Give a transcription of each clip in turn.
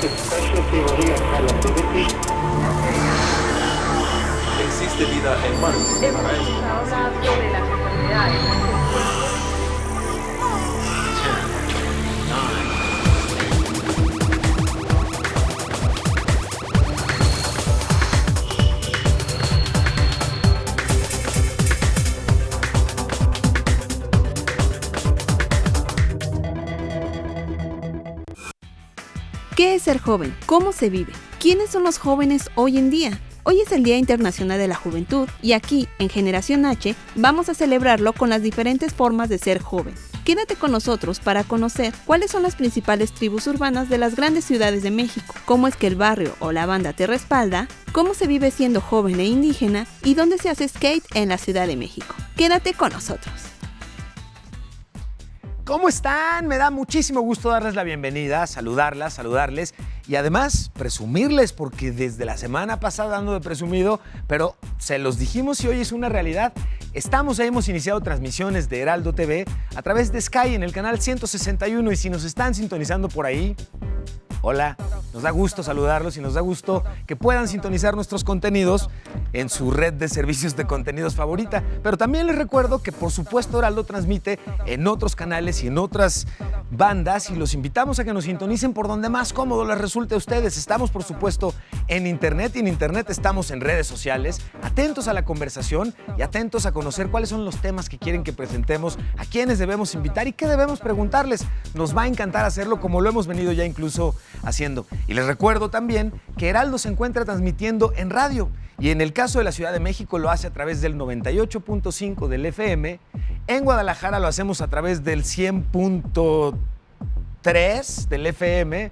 special theory of relativity. Existe vida en Marte. Hemos escuchado hablar sobre las enfermedades. ¿Qué es ser joven? ¿Cómo se vive? ¿Quiénes son los jóvenes hoy en día? Hoy es el Día Internacional de la Juventud y aquí, en Generación H, vamos a celebrarlo con las diferentes formas de ser joven. Quédate con nosotros para conocer cuáles son las principales tribus urbanas de las grandes ciudades de México, cómo es que el barrio o la banda te respalda, cómo se vive siendo joven e indígena y dónde se hace skate en la Ciudad de México. Quédate con nosotros. ¿Cómo están? Me da muchísimo gusto darles la bienvenida, saludarles y además presumirles, porque desde la semana pasada ando de presumido, pero se los dijimos y hoy es una realidad. Hemos iniciado transmisiones de Heraldo TV a través de Sky en el canal 161 y si nos están sintonizando por ahí, hola, nos da gusto saludarlos y nos da gusto que puedan sintonizar nuestros contenidos en su red de servicios de contenidos favorita. Pero también les recuerdo que, por supuesto, Heraldo transmite en otros canales y en otras bandas y los invitamos a que nos sintonicen por donde más cómodo les resulte a ustedes. Estamos, por supuesto, en Internet y en Internet estamos en redes sociales, atentos a la conversación y atentos a conocer cuáles son los temas que quieren que presentemos, a quiénes debemos invitar y qué debemos preguntarles. Nos va a encantar hacerlo como lo hemos venido ya incluso haciendo. Y les recuerdo también que Heraldo se encuentra transmitiendo en radio y en el caso de la Ciudad de México lo hace a través del 98.5 del FM, en Guadalajara lo hacemos a través del 100.3 del FM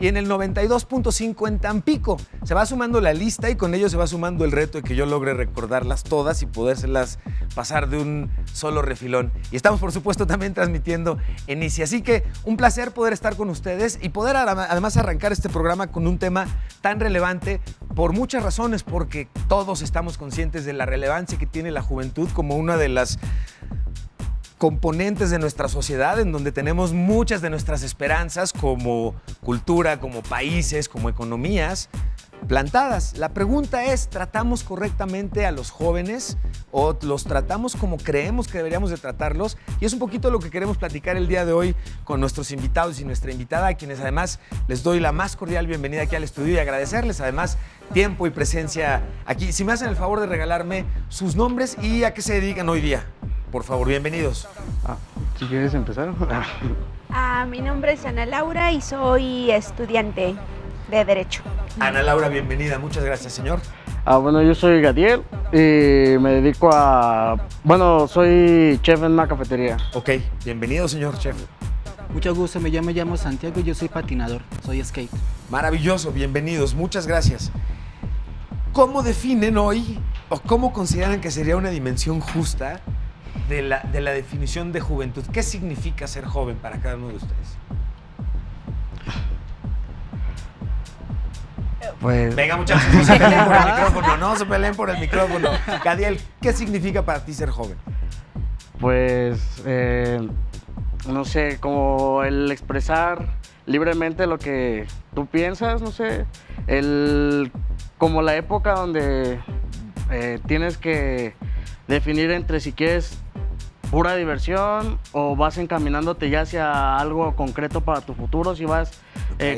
y en el 92.5 en Tampico. Se va sumando la lista y con ello se va sumando el reto de que yo logre recordarlas todas y podérselas pasar de un solo refilón. Y estamos, por supuesto, también transmitiendo en ICI. Así que un placer poder estar con ustedes y poder además arrancar este programa con un tema tan relevante por muchas razones, porque todos estamos conscientes de la relevancia que tiene la juventud como una de las componentes de nuestra sociedad en donde tenemos muchas de nuestras esperanzas como cultura, como países, como economías plantadas. La pregunta es, ¿tratamos correctamente a los jóvenes o los tratamos como creemos que deberíamos de tratarlos? Y es un poquito lo que queremos platicar el día de hoy con nuestros invitados y nuestra invitada, a quienes además les doy la más cordial bienvenida aquí al estudio y agradecerles además tiempo y presencia aquí. Si me hacen el favor de regalarme sus nombres y a qué se dedican hoy día. Por favor, bienvenidos. Si quieres empezar. Mi nombre es Ana Laura y soy estudiante de Derecho. Ana Laura, bienvenida. Muchas gracias, señor. Bueno, yo soy Gadiel y me dedico soy chef en una cafetería. Ok, bienvenido, señor chef. Mucho gusto, me llamo Santiago y yo soy patinador, soy skate. Maravilloso, bienvenidos, muchas gracias. ¿Cómo definen hoy o cómo consideran que sería una dimensión justa de la definición de juventud? ¿Qué significa ser joven para cada uno de ustedes? Pues... Venga, muchachos, no se peleen por el micrófono, no se peleen por el micrófono. Gadiel, ¿qué significa para ti ser joven? Pues, no sé, como el expresar libremente lo que tú piensas, no sé, como la época donde tienes que definir entre si quieres pura diversión o vas encaminándote ya hacia algo concreto para tu futuro, si vas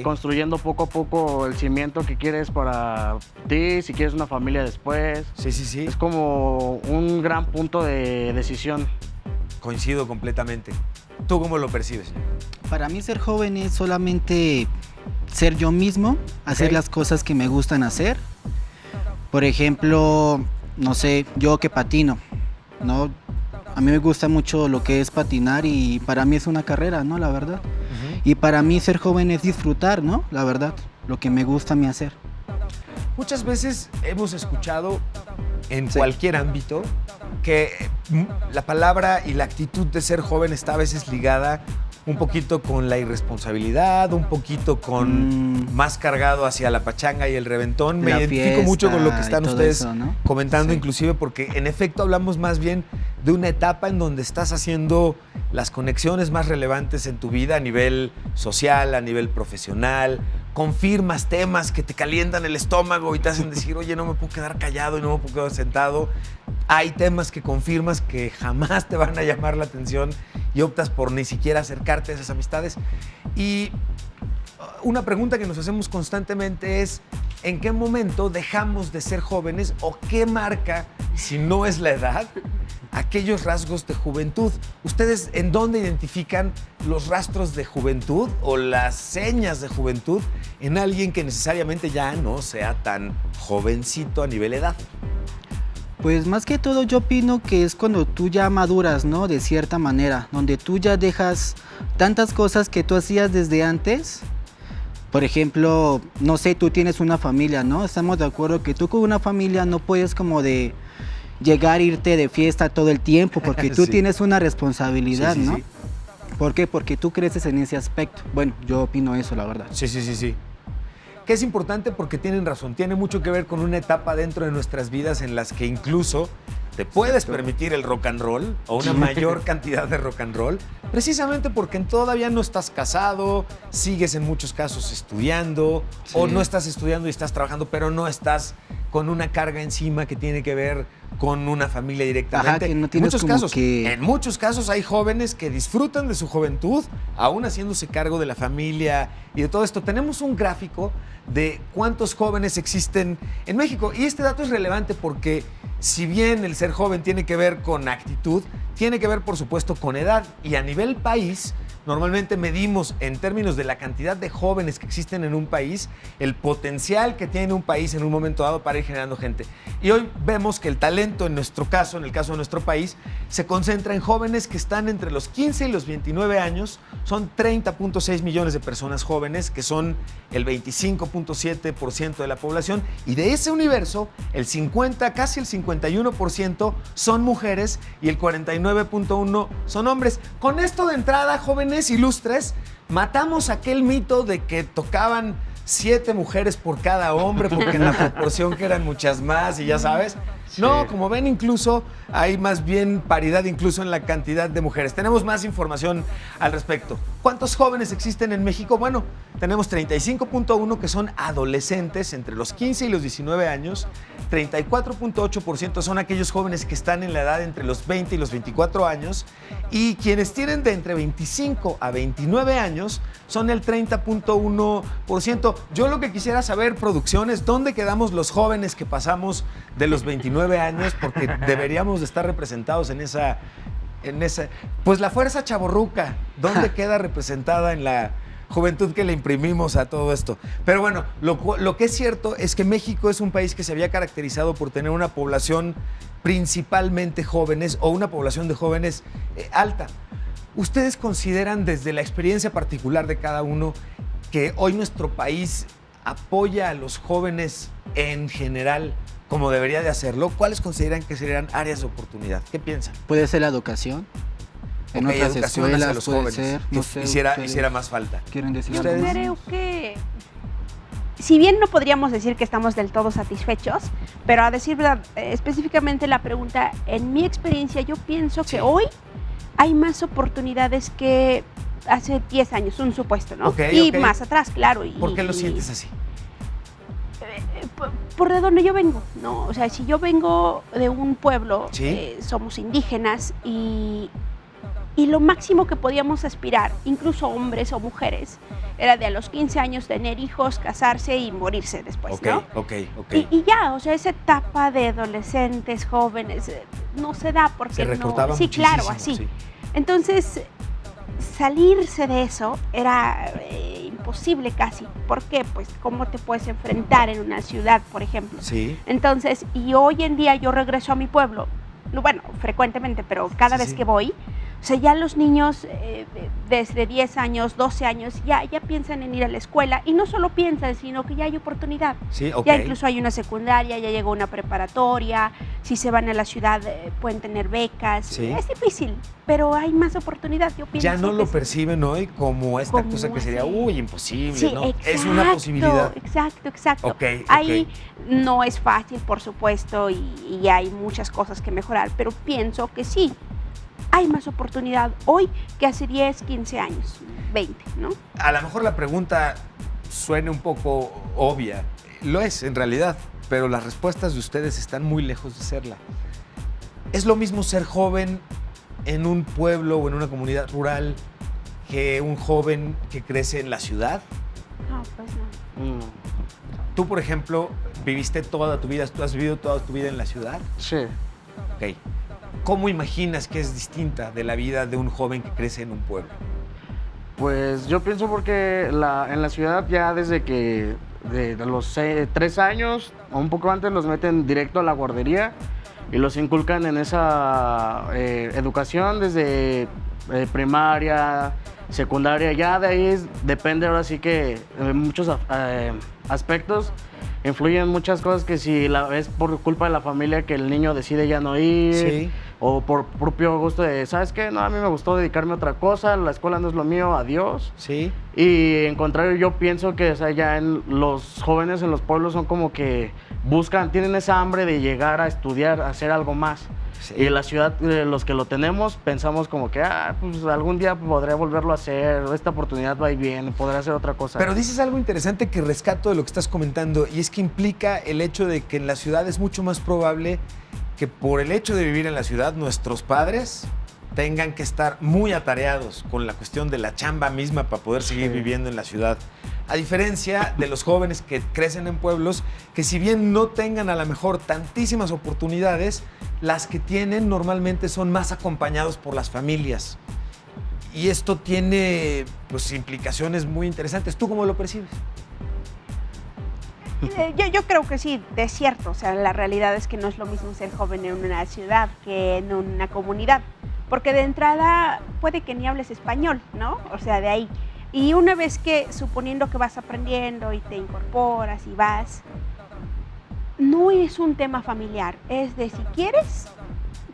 construyendo poco a poco el cimiento que quieres para ti, si quieres una familia después. Sí. Es como un gran punto de decisión. Coincido completamente. ¿Tú cómo lo percibes, señor? Para mí ser joven es solamente ser yo mismo, hacer las cosas que me gustan hacer. Por ejemplo, no sé, yo que patino, ¿no? A mí me gusta mucho lo que es patinar y para mí es una carrera, ¿no? La verdad. Y para mí ser joven es disfrutar, ¿no? La verdad, lo que me gusta a mí hacer. Muchas veces hemos escuchado en cualquier ámbito que la palabra y la actitud de ser joven está a veces ligada un poquito con la irresponsabilidad, un poquito con más cargado hacia la pachanga y el reventón. Me La identifico mucho con lo que fiesta y están todo ustedes eso, ¿no? comentando, Sí. inclusive porque en efecto hablamos más bien de una etapa en donde estás haciendo las conexiones más relevantes en tu vida a nivel social, a nivel profesional, confirmas temas que te calientan el estómago y te hacen decir, oye, no me puedo quedar callado y no me puedo quedar sentado. Hay temas que confirmas que jamás te van a llamar la atención y optas por ni siquiera acercarte a esas amistades. Y una pregunta que nos hacemos constantemente es, ¿en qué momento dejamos de ser jóvenes o qué marca, si no es la edad, aquellos rasgos de juventud? ¿Ustedes en dónde identifican los rastros de juventud o las señas de juventud en alguien que necesariamente ya no sea tan jovencito a nivel edad? Pues más que todo yo opino que es cuando tú ya maduras, ¿no? De cierta manera, donde tú ya dejas tantas cosas que tú hacías desde antes. Por ejemplo, no sé, tú tienes una familia, ¿no? Estamos de acuerdo que tú con una familia no puedes como de llegar, irte de fiesta todo el tiempo, porque tú Sí. tienes una responsabilidad, Sí, sí, ¿no? sí. ¿Por qué? Porque tú creces en ese aspecto. Bueno, yo opino eso, la verdad. Sí. Que es importante porque tienen razón, tiene mucho que ver con una etapa dentro de nuestras vidas en las que incluso te puedes permitir el rock and roll o una mayor cantidad de rock and roll, precisamente porque todavía no estás casado, sigues en muchos casos estudiando, o no estás estudiando y estás trabajando, pero no estás con una carga encima que tiene que ver con una familia directamente. Ajá, que no tienes En muchos casos hay jóvenes que disfrutan de su juventud, aún haciéndose cargo de la familia y de todo esto. Tenemos un gráfico de cuántos jóvenes existen en México. Y este dato es relevante porque si bien el ser joven tiene que ver con actitud, tiene que ver, por supuesto, con edad. Y a nivel país, normalmente medimos en términos de la cantidad de jóvenes que existen en un país, el potencial que tiene un país en un momento dado para ir generando gente. Y hoy vemos que el talento, en nuestro caso, en el caso de nuestro país, se concentra en jóvenes que están entre los 15 y los 29 años. Son 30.6 millones de personas jóvenes, que son el 25.7% de la población. Y de ese universo, el 50, casi el 51% son mujeres y el 49.1% son hombres. Con esto de entrada, jóvenes ilustres, matamos aquel mito de que tocaban 7 mujeres por cada hombre, porque en la proporción que eran muchas más y ya sabes. Sí. No, como ven, incluso hay más bien paridad incluso en la cantidad de mujeres. Tenemos más información al respecto. ¿Cuántos jóvenes existen en México? Bueno, tenemos 35.1 que son adolescentes entre los 15 y los 19 años. 34.8% son aquellos jóvenes que están en la edad entre los 20 y los 24 años. Y quienes tienen de entre 25 a 29 años son el 30.1%. Yo lo que quisiera saber, producción, es dónde quedamos los jóvenes que pasamos de los 29 años, porque deberíamos de estar representados en esa, pues la fuerza chavorruca, ¿dónde queda representada en la juventud que le imprimimos a todo esto? Pero bueno, lo que es cierto es que México es un país que se había caracterizado por tener una población principalmente jóvenes o una población de jóvenes alta. ¿Ustedes consideran desde la experiencia particular de cada uno que hoy nuestro país apoya a los jóvenes en general como debería de hacerlo? ¿Cuáles consideran que serían áreas de oportunidad? ¿Qué piensan? Puede ser la educación. En Ok, otras educación hacia escuelas los puede jóvenes, ser. que No sé, hiciera ustedes más falta. ¿Quieren decir Yo algo? creo que, si bien no podríamos decir que estamos del todo satisfechos, pero a decir verdad, específicamente la pregunta, en mi experiencia, yo pienso que hoy hay más oportunidades que hace 10 años, un supuesto, ¿no? Ok, y ok. más atrás, claro. ¿Por qué lo sientes así? Por de donde yo vengo, ¿no? O sea, si yo vengo de un pueblo, ¿Sí? somos indígenas y lo máximo que podíamos aspirar, incluso hombres o mujeres, era de a los 15 años tener hijos, casarse y morirse después, ¿no? Ok. Y ya, o sea, esa etapa de adolescentes, jóvenes, no se da porque Se recortaba no... Sí, muchísimo, claro, así. sí. Entonces, salirse de eso era imposible casi. ¿Por qué? Pues, ¿cómo te puedes enfrentar en una ciudad, por ejemplo? Sí. Entonces, y hoy en día yo regreso a mi pueblo, bueno, frecuentemente, pero cada Sí, vez sí. que voy, O sea, ya los niños desde 10 años, 12 años, ya piensan en ir a la escuela y no solo piensan, sino que ya hay oportunidad. Sí, ok. Ya incluso hay una secundaria, ya llegó una preparatoria, si se van a la ciudad pueden tener becas. Sí. Es difícil, pero hay más oportunidad, yo pienso. Ya no lo que perciben hoy como esta como cosa que sería, así. imposible, Sí, ¿no? exacto, Es una posibilidad. Exacto. Ok, Ahí no es fácil, por supuesto, y hay muchas cosas que mejorar, pero pienso que sí, hay más oportunidad hoy que hace 10, 15 años, 20, ¿no? A lo mejor la pregunta suene un poco obvia, lo es en realidad, pero las respuestas de ustedes están muy lejos de serla. ¿Es lo mismo ser joven en un pueblo o en una comunidad rural que un joven que crece en la ciudad? No, pues no. Tú, por ejemplo, viviste toda tu vida, tú has vivido toda tu vida en la ciudad. Sí. Ok. ¿Cómo imaginas que es distinta de la vida de un joven que crece en un pueblo? Pues yo pienso porque en la ciudad ya desde que de los 3 años o un poco antes los meten directo a la guardería y los inculcan en esa educación desde primaria, secundaria, ya de ahí depende ahora sí que en muchos aspectos influyen muchas cosas que si es por culpa de la familia que el niño decide ya no ir, Sí. o por propio gusto de, ¿sabes qué? No, a mí me gustó dedicarme a otra cosa, la escuela no es lo mío, adiós. Sí. Y en contrario, yo pienso que, o sea, ya en los jóvenes en los pueblos son como que tienen esa hambre de llegar a estudiar, a hacer algo más. Sí. Y en la ciudad, los que lo tenemos, pensamos como que, pues algún día podré volverlo a hacer, esta oportunidad va y viene, podré hacer otra cosa. Pero dices algo interesante que rescato de lo que estás comentando, y es que implica el hecho de que en la ciudad es mucho más probable que por el hecho de vivir en la ciudad nuestros padres tengan que estar muy atareados con la cuestión de la chamba misma para poder seguir viviendo en la ciudad. A diferencia de los jóvenes que crecen en pueblos, que si bien no tengan a lo mejor tantísimas oportunidades, las que tienen normalmente son más acompañados por las familias. Y esto tiene pues implicaciones muy interesantes. ¿Tú cómo lo percibes? Yo creo que sí, es cierto. O sea, la realidad es que no es lo mismo ser joven en una ciudad que en una comunidad. Porque de entrada puede que ni hables español, ¿no? O sea, de ahí. Y una vez que, suponiendo que vas aprendiendo y te incorporas y vas, no es un tema familiar. Es de si quieres,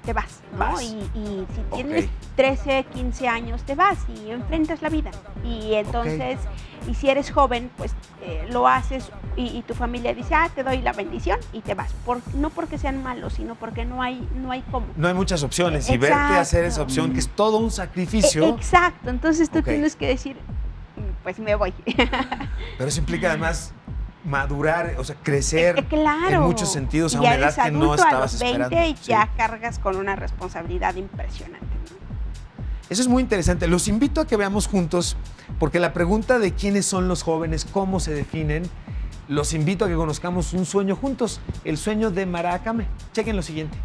te vas, ¿no? Vas. Y si tienes Ok. 13, 15 años, te vas y enfrentas la vida. Y entonces, y si eres joven, pues lo haces y tu familia dice, te doy la bendición y te vas. No porque sean malos, sino porque no hay cómo. No hay muchas opciones y verte hacer esa opción, que es todo un sacrificio. Exacto, entonces tú Ok. tienes que decir, pues me voy. Pero eso implica además madurar, o sea, crecer Claro. en muchos sentidos a Ya una edad eres que no adulto, estabas a los 20 esperando. Sí. ya cargas con una responsabilidad impresionante, ¿no? Eso es muy interesante. Los invito a que veamos juntos, porque la pregunta de quiénes son los jóvenes, cómo se definen, los invito a que conozcamos un sueño juntos, el sueño de Maracame. Chequen lo siguiente.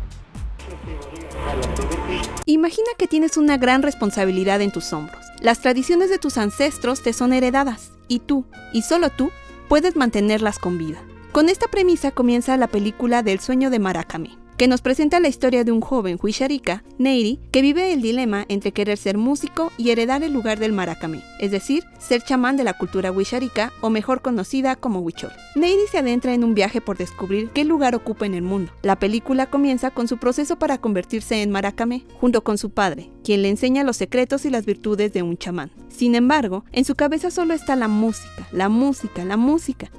Imagina que tienes una gran responsabilidad en tus hombros. Las tradiciones de tus ancestros te son heredadas y tú, y solo tú, puedes mantenerlas con vida. Con esta premisa comienza la película del sueño de Maracame, que nos presenta la historia de un joven huixarica, Neyri, que vive el dilema entre querer ser músico y heredar el lugar del Maracame, es decir, ser chamán de la cultura huixarica o mejor conocida como huichol. Neyri se adentra en un viaje por descubrir qué lugar ocupa en el mundo. La película comienza con su proceso para convertirse en Maracame, junto con su padre, quien le enseña los secretos y las virtudes de un chamán. Sin embargo, en su cabeza solo está la música,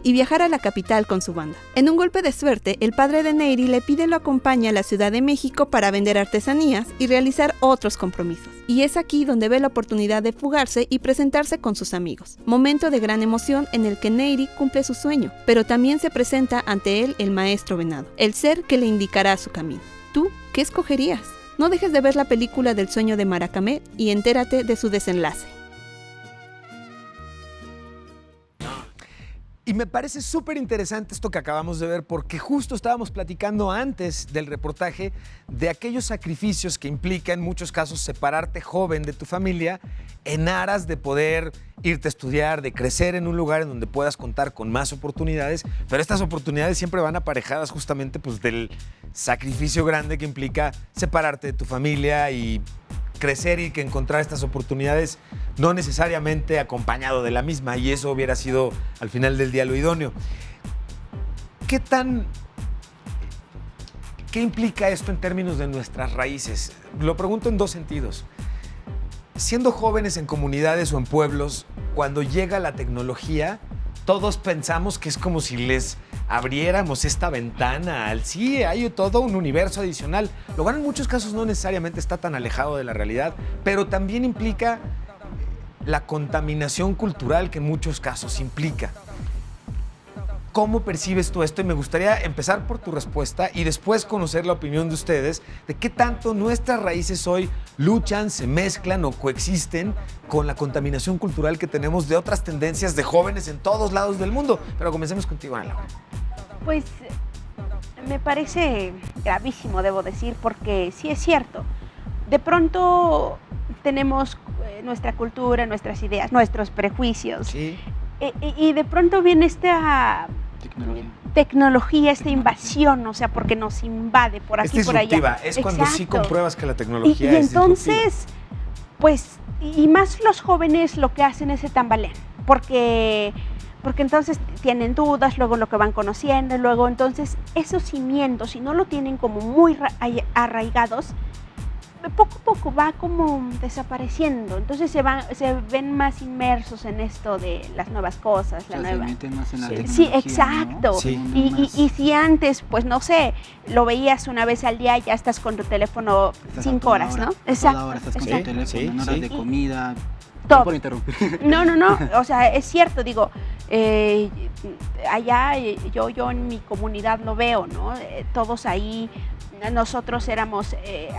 y viajar a la capital con su banda. En un golpe de suerte, el padre de Neyri le pide lo acompañe a la Ciudad de México para vender artesanías y realizar otros compromisos. Y es aquí donde ve la oportunidad de fugarse y presentarse con sus amigos. Momento de gran emoción en el que Neyri cumple su sueño, pero también se presenta ante él el maestro venado, el ser que le indicará su camino. ¿Tú qué escogerías? No dejes de ver la película del sueño de Maracame y entérate de su desenlace. Y me parece súper interesante esto que acabamos de ver, porque justo estábamos platicando antes del reportaje de aquellos sacrificios que implica en muchos casos separarte joven de tu familia en aras de poder irte a estudiar, de crecer en un lugar en donde puedas contar con más oportunidades, pero estas oportunidades siempre van aparejadas justamente pues, del sacrificio grande que implica separarte de tu familia y crecer y que encontrar estas oportunidades no necesariamente acompañado de la misma, y eso hubiera sido al final del día lo idóneo. ¿Qué implica esto en términos de nuestras raíces? Lo pregunto en dos sentidos. Siendo jóvenes en comunidades o en pueblos, cuando llega la tecnología, todos pensamos que es como si les abriéramos esta ventana al sí, hay todo un universo adicional. Lo cual en muchos casos no necesariamente está tan alejado de la realidad, pero también implica la contaminación cultural que en muchos casos implica. ¿Cómo percibes tú esto? Y me gustaría empezar por tu respuesta y después conocer la opinión de ustedes de qué tanto nuestras raíces hoy luchan, se mezclan o coexisten con la contaminación cultural que tenemos de otras tendencias de jóvenes en todos lados del mundo. Pero comencemos contigo, Ana Laura. Pues me parece gravísimo, debo decir, porque sí es cierto. De pronto tenemos nuestra cultura, nuestras ideas, nuestros prejuicios. Sí. Y de pronto viene esta tecnología, esta invasión, o sea, porque nos invade por aquí y por allá. Disruptiva, es cuando sí compruebas que la tecnología y es entonces, pues, y más los jóvenes lo que hacen es se tambalean, porque entonces tienen dudas, luego lo que van conociendo, luego entonces esos cimientos, si no lo tienen como muy arraigados, poco a poco va como desapareciendo, entonces se ven más inmersos en esto de las nuevas cosas, la nueva. Se meten más en la tecnología, sí, exacto. ¿no? Sí. Y si antes, pues no sé, lo veías una vez al día, ya estás con tu teléfono 5 horas, ¿no? Exacto. Toda hora estás con tu teléfono, Sí, en horas sí. de comida. Todo. No por interrumpir. No, o sea, es cierto, digo, allá yo en mi comunidad lo veo, ¿no? Todos ahí, nosotros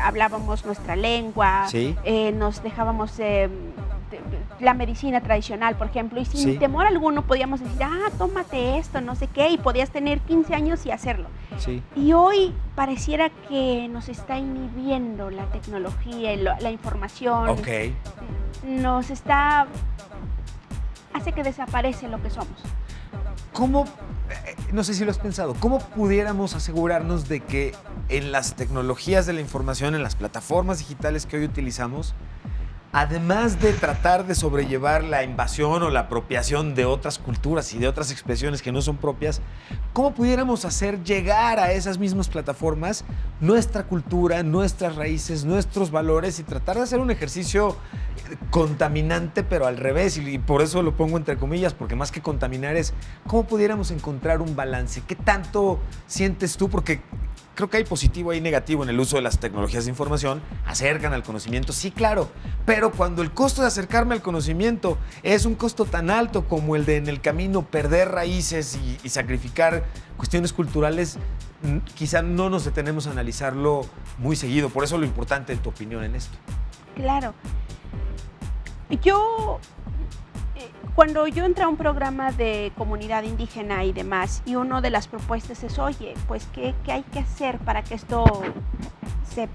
hablábamos nuestra lengua, Sí. nos dejábamos la medicina tradicional, por ejemplo, y sin Sí. temor alguno podíamos decir, tómate esto, no sé qué, y podías tener 15 años y hacerlo. Sí. Y hoy pareciera que nos está inhibiendo la tecnología, la información. Ok. Hace que desaparece lo que somos. ¿Cómo, no sé si lo has pensado, cómo pudiéramos asegurarnos de que en las tecnologías de la información, en las plataformas digitales que hoy utilizamos, además de tratar de sobrellevar la invasión o la apropiación de otras culturas y de otras expresiones que no son propias, cómo pudiéramos hacer llegar a esas mismas plataformas nuestra cultura, nuestras raíces, nuestros valores y tratar de hacer un ejercicio contaminante, pero al revés, y por eso lo pongo entre comillas, porque más que contaminar es cómo pudiéramos encontrar un balance. ¿Qué tanto sientes tú? Porque creo que hay positivo y negativo en el uso de las tecnologías de información, acercan al conocimiento, sí, claro, pero cuando el costo de acercarme al conocimiento es un costo tan alto como el de en el camino perder raíces y sacrificar cuestiones culturales, quizá no nos detenemos a analizarlo muy seguido. Por eso lo importante de tu opinión en esto. Claro. Cuando yo entré a un programa de comunidad indígena y demás, y una de las propuestas es, oye, pues, ¿qué hay que hacer para que esto se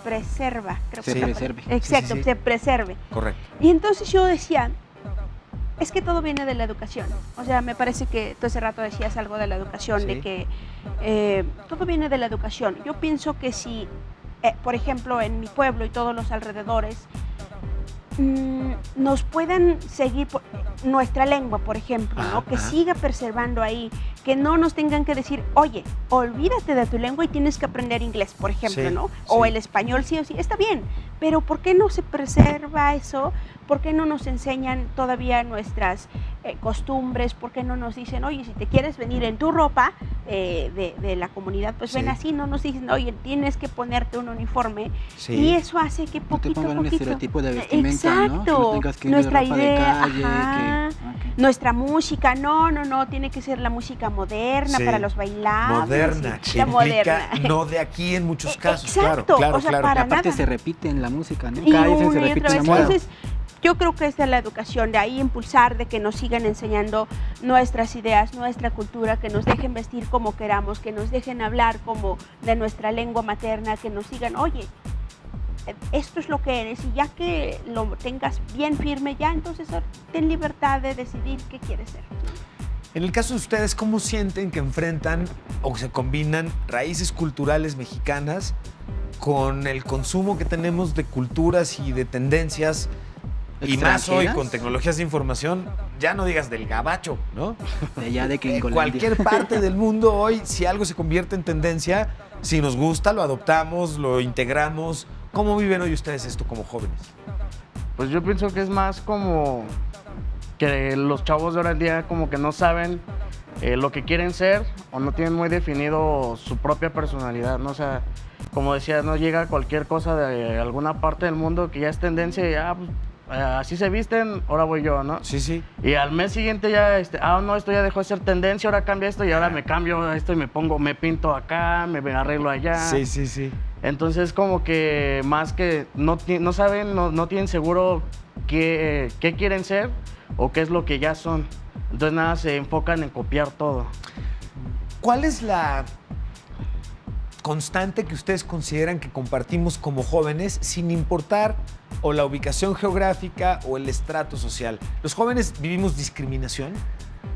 preserva? Creo que preserve. Exacto, Sí. se preserve. Correcto. Y entonces yo decía, es que todo viene de la educación. O sea, me parece que tú hace rato decías algo de la educación, Sí. de que todo viene de la educación. Yo pienso que si, por ejemplo, en mi pueblo y todos los alrededores, nos puedan seguir nuestra lengua, por ejemplo, ¿no? Que siga preservando ahí, que no nos tengan que decir, oye, olvídate de tu lengua y tienes que aprender inglés, por ejemplo, Sí, ¿no? O sí. el español sí o sí, está bien, pero ¿por qué no se preserva eso? ¿Por qué no nos enseñan todavía nuestras costumbres? ¿Por qué no nos dicen, oye, si te quieres venir en tu ropa de la comunidad, pues Sí. ven así? No nos dicen, oye, tienes que ponerte un uniforme. Sí. Y eso hace que No te poquito a pongan un poquito... estereotipo de vestimenta, ¿no? Que no Exacto. tengas que ir Nuestra de ropa idea, de calle. ajá. Nuestra música, no, tiene que ser la música moderna Sí. para los bailables. Moderna, y que la implica moderna. no de aquí en muchos casos. Exacto, Claro. o sea, para Aparte nada. se repite en la música, ¿no? Y Cada día se una y repite otra una vez. moda. Entonces, yo creo que es de la educación, de ahí impulsar, de que nos sigan enseñando nuestras ideas, nuestra cultura, que nos dejen vestir como queramos, que nos dejen hablar como de nuestra lengua materna, que nos digan, oye, esto es lo que eres, y ya que lo tengas bien firme, ya entonces ten libertad de decidir qué quieres ser. En el caso de ustedes, ¿cómo sienten que enfrentan o se combinan raíces culturales mexicanas con el consumo que tenemos de culturas y de tendencias, y más hoy ¿Extranjeras? con tecnologías de información, ya no digas del gabacho, ¿no? De allá de En Gringolandia. cualquier parte del mundo hoy, si algo se convierte en tendencia, si nos gusta, lo adoptamos, lo integramos. ¿Cómo viven hoy ustedes esto como jóvenes? Pues yo pienso que es más como que los chavos de ahora en día como que no saben lo que quieren ser o no tienen muy definido su propia personalidad, ¿no? O sea, como decía, no llega cualquier cosa de alguna parte del mundo que ya es tendencia y pues, así se visten, ahora voy yo, ¿no? Sí, sí. Y al mes siguiente ya, no, esto ya dejó de ser tendencia, ahora cambia esto y ahora me cambio esto y me pinto acá, me arreglo allá. Sí, sí, sí. Entonces como que más que no saben, no tienen seguro qué quieren ser o qué es lo que ya son. Entonces nada, se enfocan en copiar todo. ¿Cuál es la constante que ustedes consideran que compartimos como jóvenes sin importar o la ubicación geográfica o el estrato social? ¿Los jóvenes vivimos discriminación?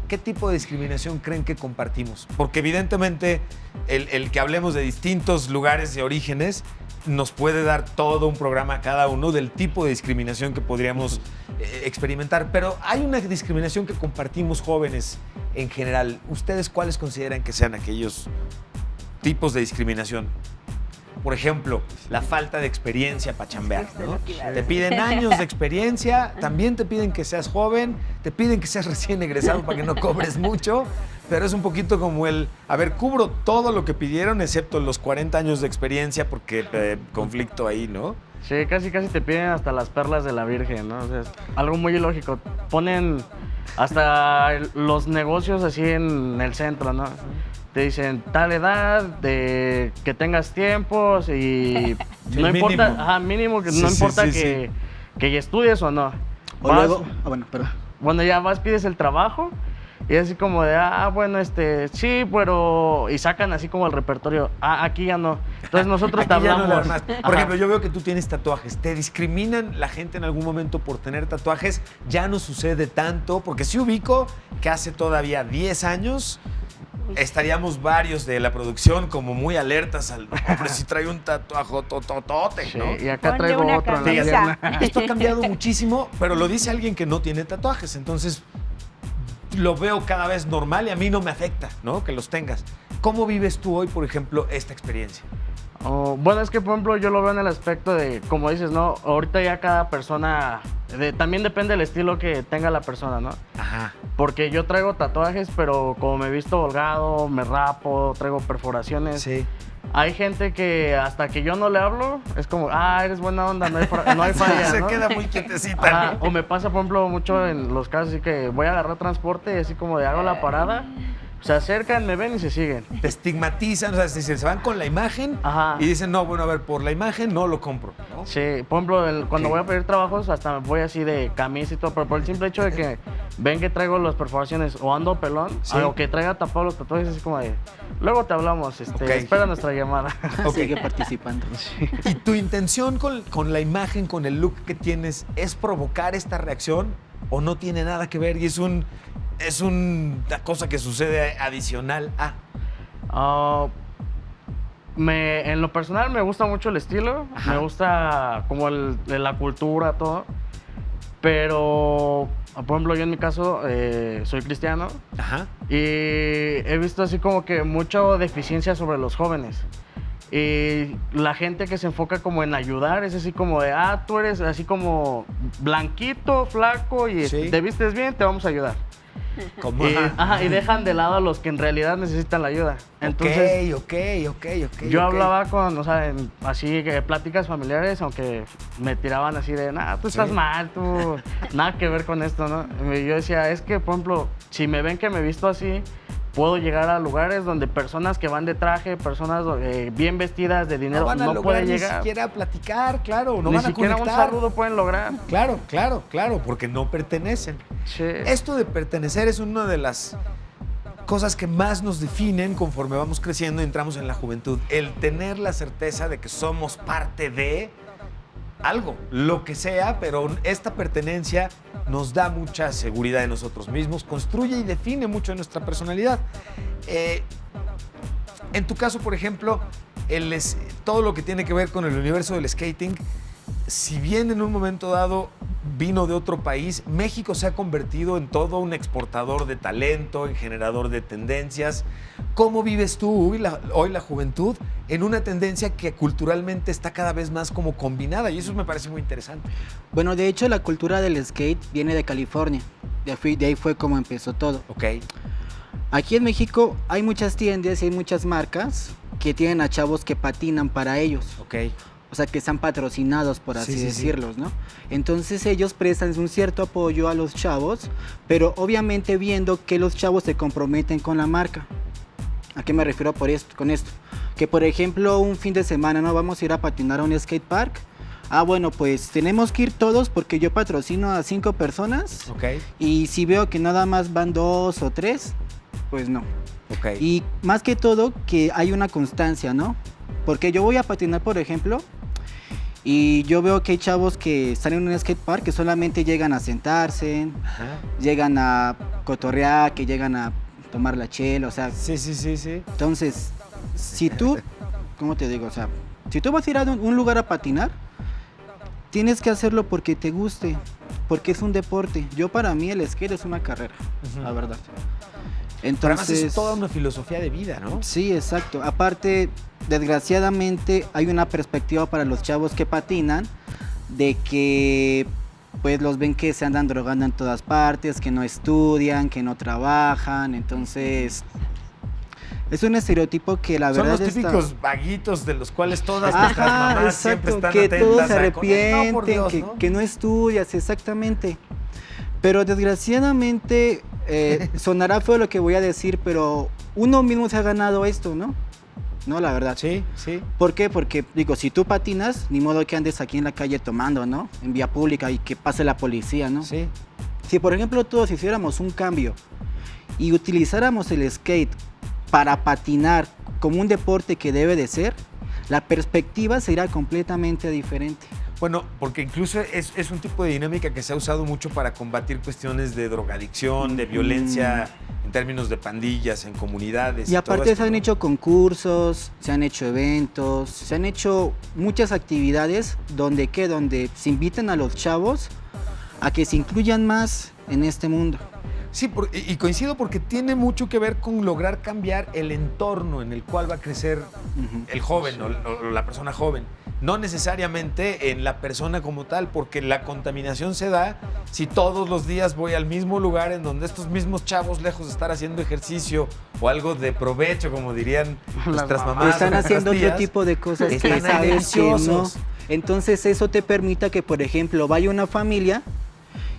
¿Qué tipo de discriminación creen que compartimos? Porque evidentemente el que hablemos de distintos lugares y orígenes nos puede dar todo un programa a cada uno del tipo de discriminación que podríamos experimentar. Pero hay una discriminación que compartimos jóvenes en general. ¿Ustedes cuáles consideran que sean aquellos tipos de discriminación? Por ejemplo, la falta de experiencia para chambear, ¿no? Te piden años de experiencia, también te piden que seas joven, te piden que seas recién egresado para que no cobres mucho, pero es un poquito como cubro todo lo que pidieron excepto los 40 años de experiencia porque conflicto ahí, ¿no? Sí, casi te piden hasta las perlas de la Virgen, ¿no? O sea, es algo muy ilógico. Ponen hasta los negocios así en el centro, ¿no? Te dicen tal edad, de que tengas tiempos y Sí, no importa, mínimo. mínimo que Sí, no sí, importa sí, que ya estudies o no. O Vas- luego, bueno, perdón. Bueno, ya vas, pides el trabajo y así como de, bueno, sí, pero... Y sacan así como el repertorio, aquí ya no. Entonces nosotros te Aquí ya no hablamos. le armas. Por Ajá. ejemplo, yo veo que tú tienes tatuajes. ¿Te discriminan la gente en algún momento por tener tatuajes? Ya no sucede tanto, porque sí ubico que hace todavía 10 años estaríamos varios de la producción como muy alertas al hombre si trae un tatuaje tototote, Sí, ¿no? y acá Ponle traigo una otro en la camisa. pierna. Esto ha cambiado muchísimo, pero lo dice alguien que no tiene tatuajes, entonces lo veo cada vez normal y a mí no me afecta, ¿no? Que los tengas. ¿Cómo vives tú hoy, por ejemplo, esta experiencia? Bueno, es que por ejemplo yo lo veo en el aspecto de, como dices, ¿no? Ahorita ya cada persona, también depende del estilo que tenga la persona, ¿no? Ajá. Porque yo traigo tatuajes, pero como me he visto holgado, me rapo, traigo perforaciones. Sí. Hay gente que hasta que yo no le hablo, es como, eres buena onda, no hay falla, Se ¿no? queda muy quietecita, Ajá, ¿no? o me pasa, por ejemplo, mucho en los casos así que voy a agarrar transporte y así como de hago la parada, se acercan, me ven y se siguen. Te estigmatizan, o sea, se van con la imagen Ajá. y dicen, no, bueno, a ver, por la imagen no lo compro, ¿no? Sí, por ejemplo, cuando Ok. voy a pedir trabajos, hasta me voy así de camisa y todo, pero por el simple hecho de que ven que traigo las perforaciones o ando pelón, Sí. o que traiga tapado los tatuajes, así como de, luego te hablamos, Ok. espera nuestra llamada. Ok. Sigue participando. ¿Y tu intención con la imagen, con el look que tienes, es provocar esta reacción o no tiene nada que ver y es una cosa que sucede adicional a? En lo personal me gusta mucho el estilo, Ajá. me gusta como la cultura, todo, pero por ejemplo yo en mi caso soy cristiano Ajá. y he visto así como que mucha deficiencia sobre los jóvenes. Y la gente que se enfoca como en ayudar es así como de, tú eres así como blanquito, flaco y Sí. te vistes bien, te vamos a ayudar. Como, Y dejan de lado a los que en realidad necesitan la ayuda. Entonces, ok. yo hablaba con, así que pláticas familiares, aunque me tiraban así de, tú estás Sí. mal, tú, nada que ver con esto, ¿no? Y yo decía, es que, por ejemplo, si me ven que me visto así, puedo llegar a lugares donde personas que van de traje, personas bien vestidas de No dinero, van a no lograr pueden ni llegar. siquiera platicar, claro, no Ni van a siquiera un conectar. saludo pueden lograr. Claro, porque no pertenecen. Sí. Esto de pertenecer es una de las cosas que más nos definen conforme vamos creciendo y entramos en la juventud. El tener la certeza de que somos parte de algo, lo que sea, pero esta pertenencia nos da mucha seguridad de nosotros mismos, construye y define mucho de nuestra personalidad. En tu caso, por ejemplo, todo lo que tiene que ver con el universo del skating, si bien en un momento dado vino de otro país, México se ha convertido en todo un exportador de talento, en generador de tendencias. ¿Cómo vives tú hoy la juventud en una tendencia que culturalmente está cada vez más como combinada? Y eso me parece muy interesante. Bueno, de hecho la cultura del skate viene de California. De ahí fue como empezó todo. Ok. Aquí en México hay muchas tiendas y hay muchas marcas que tienen a chavos que patinan para ellos. Ok. O sea, que están patrocinados, por así Sí. decirlos, ¿no? Entonces ellos prestan un cierto apoyo a los chavos, pero obviamente viendo que los chavos se comprometen con la marca. ¿A qué me refiero con esto? Que por ejemplo un fin de semana, ¿no? Vamos a ir a patinar a un skate park. Ah, bueno, pues tenemos que ir todos porque yo patrocino a 5 personas. Ok. Y si veo que nada más van 2 o 3, pues no. Ok. Y más que todo que hay una constancia, ¿no? Porque yo voy a patinar, por ejemplo, y yo veo que hay chavos que están en un skatepark que solamente llegan a sentarse, Ajá. llegan a cotorrear, que llegan a tomar la chela, o sea. Sí. Entonces, si tú, ¿cómo te digo? O sea, si tú vas a ir a un lugar a patinar, tienes que hacerlo porque te guste, porque es un deporte. Yo para mí el skate es una carrera, la verdad. Pero además Entonces, es toda una filosofía de vida, ¿no? sí, exacto. Aparte, desgraciadamente hay una perspectiva para los chavos que patinan de que pues los ven que se andan drogando en todas partes, que no estudian, que no trabajan, entonces es un estereotipo que la Son verdad los típicos vaguitos de los cuales todas nuestras Ajá, mamás siempre exacto, están que atentas. todos se a arrepienten, no, por Dios, ¿no? que no estudias, exactamente. Pero desgraciadamente, sonará feo lo que voy a decir, pero uno mismo se ha ganado esto, ¿no? No, la verdad. Sí. ¿Por qué? Porque, digo, si tú patinas, ni modo que andes aquí en la calle tomando, ¿no? En vía pública y que pase la policía, ¿no? Sí. Si, por ejemplo, todos hiciéramos un cambio y utilizáramos el skate para patinar como un deporte que debe de ser, la perspectiva sería completamente diferente. Bueno, porque incluso es un tipo de dinámica que se ha usado mucho para combatir cuestiones de drogadicción, de violencia en términos de pandillas, en comunidades. Y aparte todo esto, se han ¿no? hecho concursos, se han hecho eventos, se han hecho muchas actividades donde se invitan a los chavos a que se incluyan más en este mundo. Sí, y coincido porque tiene mucho que ver con lograr cambiar el entorno en el cual va a crecer el joven o la persona joven. No necesariamente en la persona como tal, porque la contaminación se da si todos los días voy al mismo lugar en donde estos mismos chavos, lejos de estar haciendo ejercicio o algo de provecho, como dirían nuestras mamás. Están o haciendo nuestras otro tías, tipo de cosas que están ahí sabes que no. deliciosos. Entonces eso te permita que, por ejemplo, vaya una familia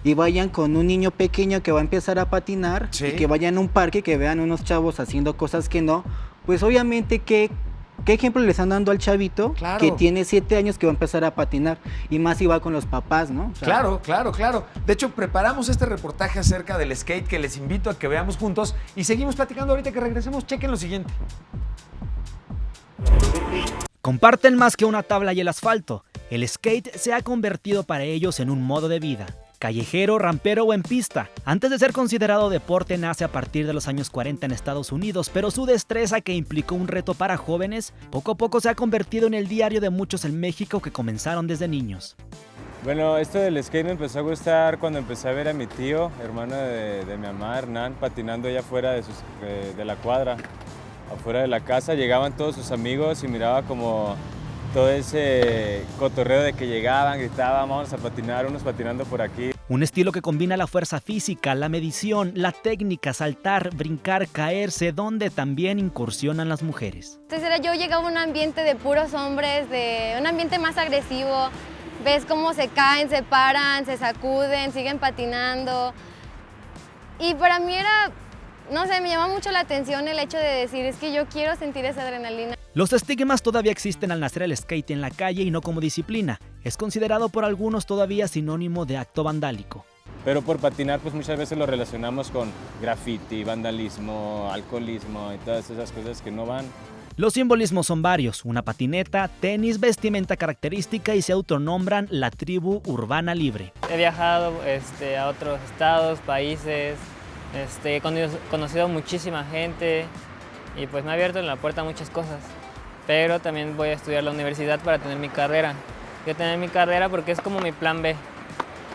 y vayan con un niño pequeño que va a empezar a patinar, Sí. y que vayan a un parque y que vean unos chavos haciendo cosas que no, pues obviamente ¿qué ejemplo le están dando al chavito Claro. que tiene 7 años que va a empezar a patinar? Y más si va con los papás, ¿no? O sea, Claro. De hecho, preparamos este reportaje acerca del skate que les invito a que veamos juntos y seguimos platicando ahorita que regresemos. Chequen lo siguiente. Comparten más que una tabla y el asfalto. El skate se ha convertido para ellos en un modo de vida. Callejero, rampero o en pista. Antes de ser considerado deporte, nace a partir de los años 40 en Estados Unidos, pero su destreza, que implicó un reto para jóvenes, poco a poco se ha convertido en el diario de muchos en México que comenzaron desde niños. Bueno, esto del skate me empezó a gustar cuando empecé a ver a mi tío, hermano de mi mamá, Hernán, patinando allá afuera de la cuadra, afuera de la casa. Llegaban todos sus amigos y miraba como todo ese cotorreo de que llegaban, gritaban, vamos a patinar, unos patinando por aquí. Un estilo que combina la fuerza física, la medición, la técnica, saltar, brincar, caerse, donde también incursionan las mujeres. Entonces yo llegaba a un ambiente de puros hombres, de un ambiente más agresivo. Ves cómo se caen, se paran, se sacuden, siguen patinando. Y para mí era, no sé, me llama mucho la atención el hecho de decir, es que yo quiero sentir esa adrenalina. Los estigmas todavía existen al nacer el skate en la calle y no como disciplina. Es considerado por algunos todavía sinónimo de acto vandálico. Pero por patinar pues muchas veces lo relacionamos con graffiti, vandalismo, alcoholismo y todas esas cosas que no van. Los simbolismos son varios: una patineta, tenis, vestimenta característica, y se autonombran la tribu urbana libre. He viajado a otros estados, países, he conocido muchísima gente y pues me ha abierto la puerta a muchas cosas. pero también voy a estudiar la universidad para tener mi carrera. Yo tener mi carrera porque es como mi plan B.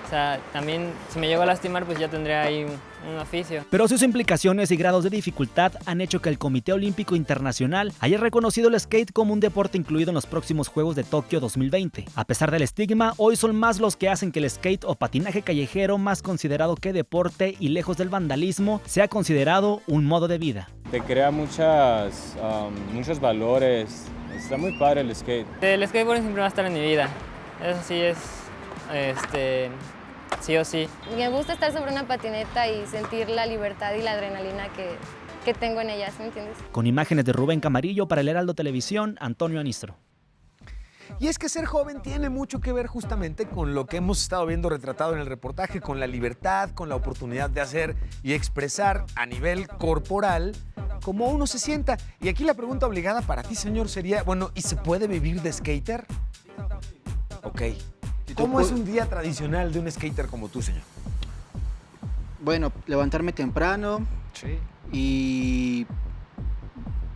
O sea, también si me llego a lastimar, pues ya tendré ahí un oficio. Pero sus implicaciones y grados de dificultad han hecho que el Comité Olímpico Internacional haya reconocido el skate como un deporte incluido en los próximos Juegos de Tokio 2020. A pesar del estigma, hoy son más los que hacen que el skate o patinaje callejero, más considerado que deporte y lejos del vandalismo, sea considerado un modo de vida. Te crea muchos valores. Está muy padre el skate. El skateboarding siempre va a estar en mi vida. Eso sí es, sí o sí. Me gusta estar sobre una patineta y sentir la libertad y la adrenalina que tengo en ellas, ¿me entiendes? Con imágenes de Rubén Camarillo para el Heraldo Televisión, Antonio Anistro. Y es que ser joven tiene mucho que ver justamente con lo que hemos estado viendo retratado en el reportaje, con la libertad, con la oportunidad de hacer y expresar a nivel corporal como uno se sienta. Y aquí la pregunta obligada para ti, señor, sería, bueno, ¿y se puede vivir de skater? Ok. ¿Cómo es un día tradicional de un skater como tú, señor? Bueno, levantarme temprano y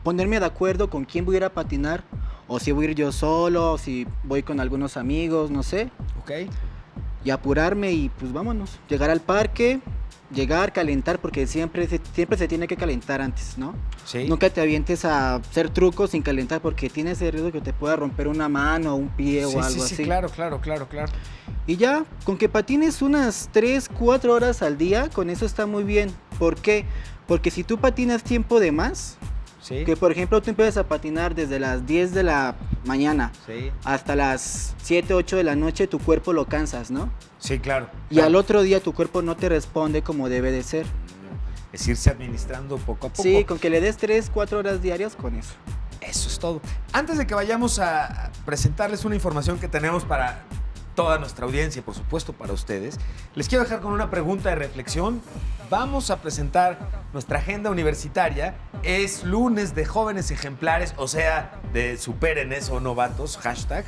ponerme de acuerdo con quién voy a ir a patinar, o si voy a ir yo solo, o si voy con algunos amigos, no sé. Ok. Y apurarme y pues vámonos. Llegar al parque, calentar, porque siempre se tiene que calentar antes, ¿no? Sí. Nunca te avientes a hacer trucos sin calentar porque tienes el riesgo que te pueda romper una mano, un pie o algo así. Sí, claro. Y ya, con que patines unas 3-4 horas al día, con eso está muy bien. ¿Por qué? Porque si tú patinas tiempo de más, que por ejemplo tú empiezas a patinar desde las 10 de la mañana hasta las 7, 8 de la noche, tu cuerpo lo cansas, ¿no? Sí, claro. Y al otro día tu cuerpo no te responde como debe de ser. Es irse administrando poco a poco. Sí, con que le des 3-4 horas diarias, con eso. Eso es todo. Antes de que vayamos a presentarles una información que tenemos para toda nuestra audiencia y por supuesto para ustedes, les quiero dejar con una pregunta de reflexión. Vamos a presentar nuestra agenda universitaria. Es lunes de jóvenes ejemplares, o sea, de superen eso, novatos, hashtag.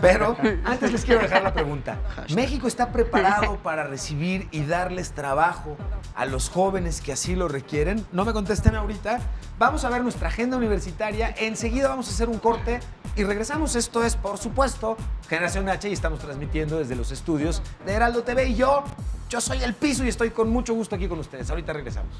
Pero antes les quiero dejar la pregunta. ¿México está preparado para recibir y darles trabajo a los jóvenes que así lo requieren? No me contesten ahorita. Vamos a ver nuestra agenda universitaria. Enseguida vamos a hacer un corte y regresamos. Esto es, por supuesto, Generación H y estamos transmitiendo desde los estudios de Heraldo TV. Y yo soy el piso y estoy con mucho gusto aquí con ustedes. Ahorita regresamos.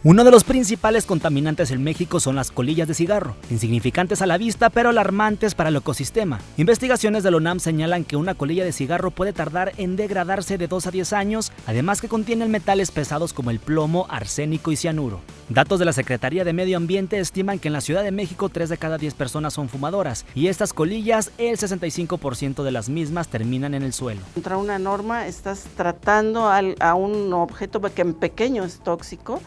Uno de los principales contaminantes en México son las colillas de cigarro, insignificantes a la vista pero alarmantes para el ecosistema. Investigaciones de la UNAM señalan que una colilla de cigarro puede tardar en degradarse de 2 a 10 años, además que contienen metales pesados como el plomo, arsénico y cianuro. Datos de la Secretaría de Medio Ambiente estiman que en la Ciudad de México 3 de cada 10 personas son fumadoras y estas colillas, el 65% de las mismas terminan en el suelo. Contra una norma estás tratando a un objeto que en pequeño es tóxico.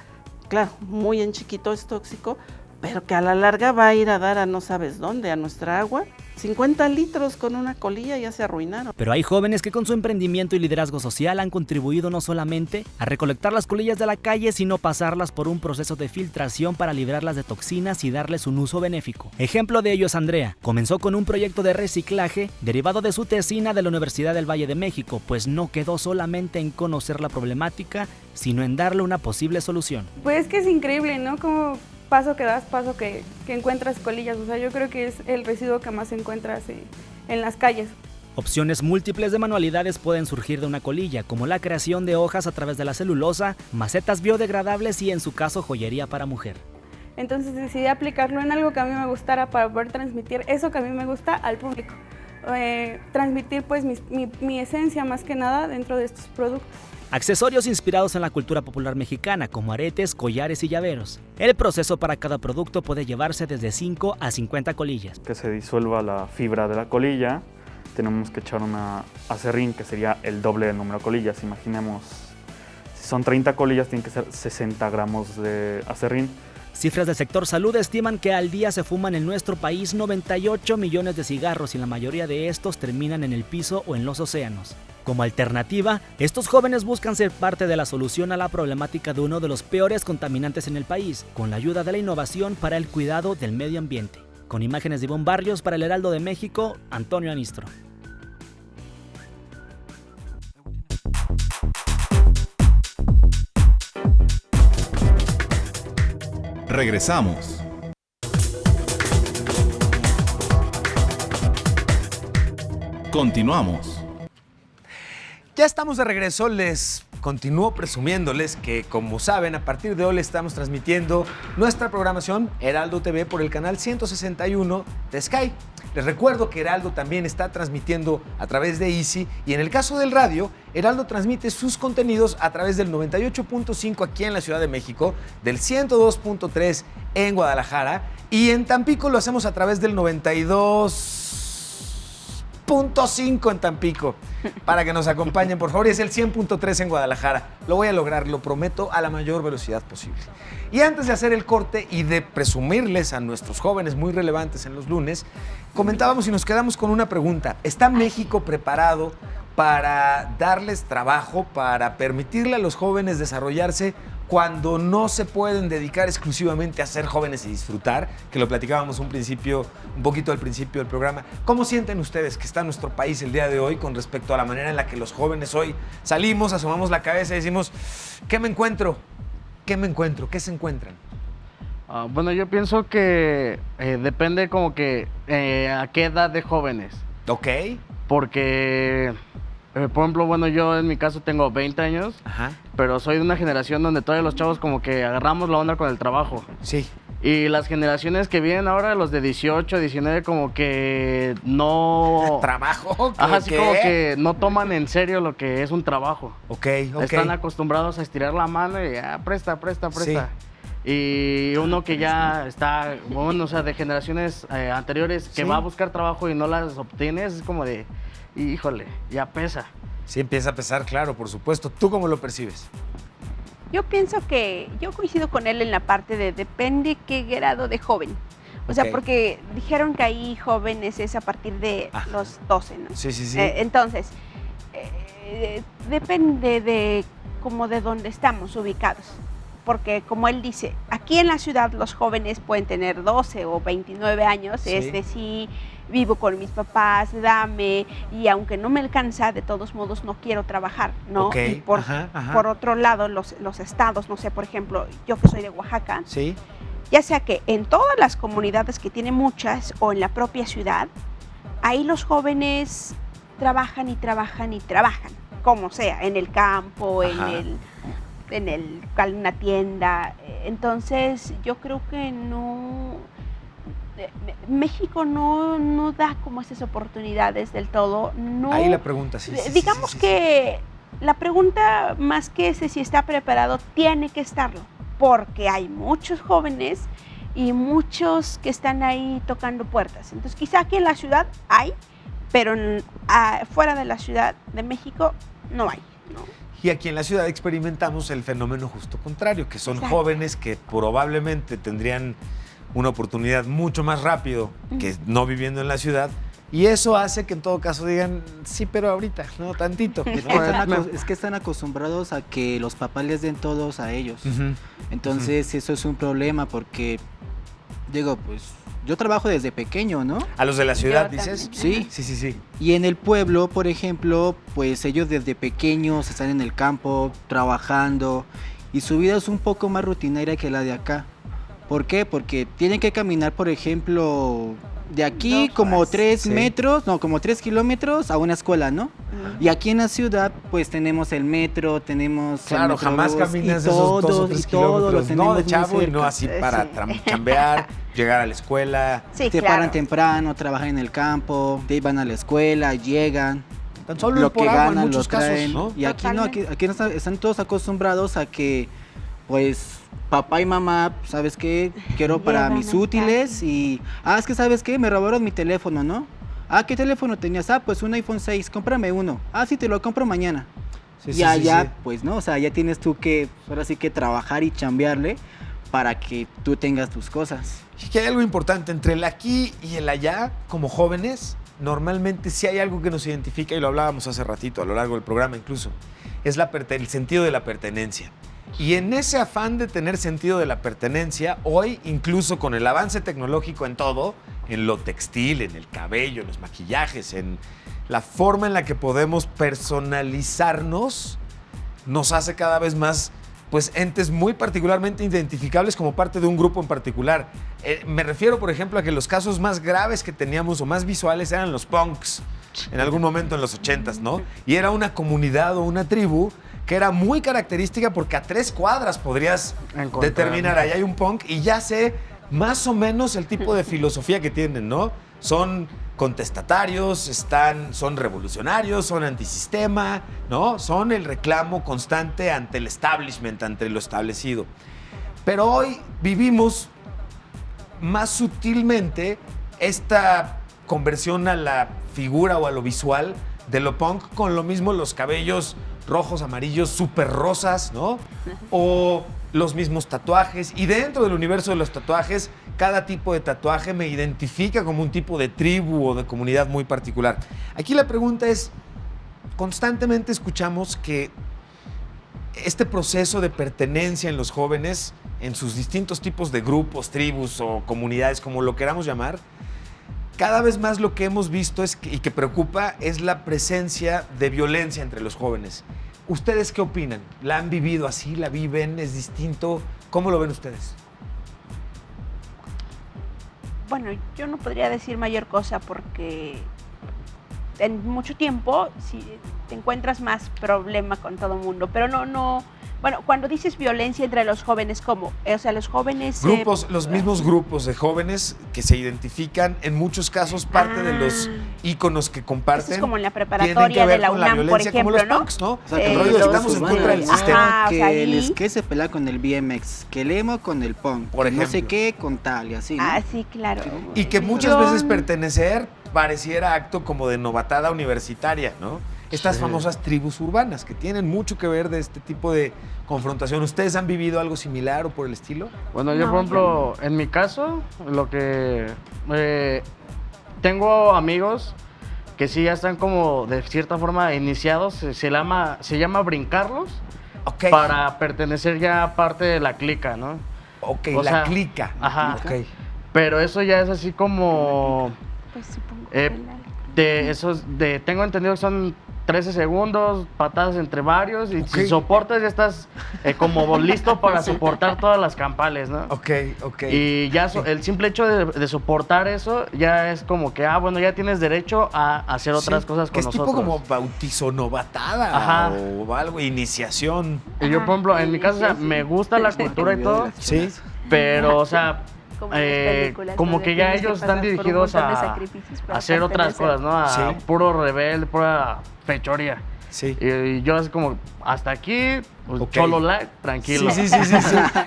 Claro, muy en chiquito es tóxico, pero que a la larga va a ir a dar a no sabes dónde, a nuestra agua. 50 litros con una colilla ya se arruinaron. Pero hay jóvenes que con su emprendimiento y liderazgo social han contribuido no solamente a recolectar las colillas de la calle, sino pasarlas por un proceso de filtración para librarlas de toxinas y darles un uso benéfico. Ejemplo de ello es Andrea. Comenzó con un proyecto de reciclaje derivado de su tesina de la Universidad del Valle de México, pues no quedó solamente en conocer la problemática, sino en darle una posible solución. Pues que es increíble, ¿no? Como paso que das, paso que encuentras colillas. O sea, yo creo que es el residuo que más encuentras en las calles. Opciones múltiples de manualidades pueden surgir de una colilla, como la creación de hojas a través de la celulosa, macetas biodegradables y en su caso joyería para mujer. Entonces decidí aplicarlo en algo que a mí me gustara para poder transmitir eso que a mí me gusta al público. Transmitir pues mi esencia más que nada dentro de estos productos. Accesorios inspirados en la cultura popular mexicana, como aretes, collares y llaveros. El proceso para cada producto puede llevarse desde 5 a 50 colillas. Que se disuelva la fibra de la colilla, tenemos que echar una acerrín, que sería el doble del número de colillas. Imaginemos, si son 30 colillas, tienen que ser 60 gramos de acerrín. Cifras del sector salud estiman que al día se fuman en nuestro país 98 millones de cigarros y la mayoría de estos terminan en el piso o en los océanos. Como alternativa, estos jóvenes buscan ser parte de la solución a la problemática de uno de los peores contaminantes en el país, con la ayuda de la innovación para el cuidado del medio ambiente. Con imágenes de Ivonne Barrios para el Heraldo de México, Antonio Anistro. Regresamos. Continuamos. Ya estamos de regreso, les continúo presumiéndoles que, como saben, a partir de hoy les estamos transmitiendo nuestra programación Heraldo TV por el canal 161 de Sky. Les recuerdo que Heraldo también está transmitiendo a través de Easy y en el caso del radio, Heraldo transmite sus contenidos a través del 98.5 aquí en la Ciudad de México, del 102.3 en Guadalajara y en Tampico lo hacemos a través del 92.5 en Tampico, para que nos acompañen, por favor, y es el 100.3 en Guadalajara. Lo voy a lograr, lo prometo, a la mayor velocidad posible. Y antes de hacer el corte y de presumirles a nuestros jóvenes muy relevantes en los lunes, comentábamos y nos quedamos con una pregunta. ¿Está México preparado para darles trabajo, para permitirle a los jóvenes desarrollarse cuando no se pueden dedicar exclusivamente a ser jóvenes y disfrutar? Que lo platicábamos un poquito al principio del programa. ¿Cómo sienten ustedes que está nuestro país el día de hoy con respecto a la manera en la que los jóvenes hoy salimos, asomamos la cabeza y decimos, ¿qué me encuentro? ¿Qué me encuentro? ¿Qué se encuentran? Bueno, yo pienso que depende como que a qué edad de jóvenes. Ok. Porque, por ejemplo, bueno, yo en mi caso tengo 20 años, pero soy de una generación donde todavía los chavos como que agarramos la onda con el trabajo. Sí. Y las generaciones que vienen ahora, los de 18, 19, como que no... ¿Trabajo? Ajá, así como que no toman en serio lo que es un trabajo. Ok. Están acostumbrados a estirar la mano y presta. Sí. Y uno que ya está, bueno, o sea, de generaciones anteriores que va a buscar trabajo y no las obtiene, es como de, híjole, ya pesa. Sí, empieza a pesar, claro, por supuesto. ¿Tú cómo lo percibes? Yo pienso que yo coincido con él en la parte de depende qué grado de joven. O sea, porque dijeron que ahí jóvenes es a partir de los 12, ¿no? Sí. Entonces, depende de como de dónde estamos ubicados. Porque como él dice, aquí en la ciudad los jóvenes pueden tener 12 o 29 años, es decir, vivo con mis papás, dame, y aunque no me alcanza, de todos modos no quiero trabajar, ¿no? Okay. Y por otro lado, los estados, no sé, por ejemplo, yo que soy de Oaxaca, ya sea que en todas las comunidades que tiene muchas o en la propia ciudad, ahí los jóvenes trabajan, como sea, en el campo, en una tienda. Entonces yo creo que México no da como esas oportunidades del todo. No, ahí la pregunta, digamos que la pregunta más que ese si está preparado, tiene que estarlo, porque hay muchos jóvenes y muchos que están ahí tocando puertas. Entonces quizá aquí en la ciudad hay, pero fuera de la Ciudad de México no hay, ¿no? Y aquí en la ciudad experimentamos el fenómeno justo contrario, que son jóvenes que probablemente tendrían una oportunidad mucho más rápido que no viviendo en la ciudad. Y eso hace que en todo caso digan, sí, pero ahorita, no, tantito. Es que están acostumbrados a que los papás les den todos a ellos. Entonces eso es un problema porque, digo, pues yo trabajo desde pequeño, ¿no? ¿A los de la ciudad dices? Sí. Sí. Y en el pueblo, por ejemplo, pues ellos desde pequeños están en el campo, trabajando, y su vida es un poco más rutinaria que la de acá. ¿Por qué? Porque tienen que caminar, por ejemplo, de aquí como 3 kilómetros a una escuela, ¿no? Y aquí en la ciudad, pues tenemos el metro, tenemos claro, el jamás caminas esos 2 o 3 kilómetros, no de chavo y no así para chambear, llegar a la escuela. Se paran temprano, trabajan en el campo, van a la escuela, llegan. Tan solo lo que ganan, en muchos lo traen. casos, ¿no? Y aquí no, aquí están todos acostumbrados a que, pues, papá y mamá, ¿sabes qué? Quiero para mis útiles y... es que ¿sabes qué? Me robaron mi teléfono, ¿no? ¿Qué teléfono tenías? Pues un iPhone 6, cómprame uno. Sí, te lo compro mañana. Sí, pues, ¿no? O sea, ya tienes tú que, ahora sí que trabajar y chambearle para que tú tengas tus cosas. Y que hay algo importante, entre el aquí y el allá, como jóvenes, normalmente sí hay algo que nos identifica, y lo hablábamos hace ratito, a lo largo del programa incluso, es el sentido de la pertenencia. Y en ese afán de tener sentido de la pertenencia, hoy, incluso con el avance tecnológico en todo, en lo textil, en el cabello, en los maquillajes, en la forma en la que podemos personalizarnos, nos hace cada vez más, pues, entes muy particularmente identificables como parte de un grupo en particular. Me refiero, por ejemplo, a que los casos más graves que teníamos o más visuales eran los punks, en algún momento en los 80s, ¿no? Y era una comunidad o una tribu que era muy característica porque a 3 cuadras podrías determinar, ahí hay un punk y ya sé más o menos el tipo de filosofía que tienen, ¿no? Son contestatarios, son revolucionarios, son antisistema, ¿no? Son el reclamo constante ante el establishment, ante lo establecido. Pero hoy vivimos más sutilmente esta conversión a la figura o a lo visual de lo punk, con lo mismo los cabellos rojos, amarillos, súper rosas, ¿no? O los mismos tatuajes. Y dentro del universo de los tatuajes, cada tipo de tatuaje me identifica como un tipo de tribu o de comunidad muy particular. Aquí la pregunta es, constantemente escuchamos que este proceso de pertenencia en los jóvenes, en sus distintos tipos de grupos, tribus o comunidades, como lo queramos llamar, cada vez más lo que hemos visto y que preocupa es la presencia de violencia entre los jóvenes. ¿Ustedes qué opinan? ¿La han vivido así? ¿La viven? ¿Es distinto? ¿Cómo lo ven ustedes? Bueno, yo no podría decir mayor cosa porque en mucho tiempo sí, te encuentras más problema con todo el mundo, pero no. Bueno, cuando dices violencia entre los jóvenes, ¿cómo? O sea, los jóvenes... Los mismos grupos de jóvenes que se identifican, en muchos casos, parte de los íconos que comparten. Eso es como en la preparatoria de la UNAM, por ejemplo, como los ¿no? punks, ¿no? O sea, el rollo de estamos en contra del sistema. Que el skate se pelea con el BMX, que el emo con el punk, por ejemplo. No sé qué con tal y así, ¿no? Ah, sí, claro. Y que muchas veces pertenecer pareciera acto como de novatada universitaria, ¿no? Estas famosas tribus urbanas que tienen mucho que ver de este tipo de confrontación. ¿Ustedes han vivido algo similar o por el estilo? Bueno, yo por ejemplo, en mi caso, lo que tengo amigos que sí ya están como de cierta forma iniciados, se llama brincarlos, para pertenecer ya a parte de la clica, ¿no? Ok, o la sea, clica. Ajá. Okay. Pero eso ya es así como... Pues supongo tengo entendido que son 13 segundos, patadas entre varios, y si soportas ya estás como listo para soportar todas las campales, ¿no? Ok. Y ya el simple hecho de soportar eso ya es como que, bueno, ya tienes derecho a hacer otras cosas con nosotros. Es tipo como bautizo novatada o algo, iniciación. Y yo, por ejemplo, en mi caso, o sea, me gusta la cultura y todo, sí, pero, o sea... como que ya ellos están dirigidos a hacer otras cosas, ¿no? A puro rebelde, pura fechoría. Sí. Y yo así como, hasta aquí, pues, solo like, tranquilo. Sí.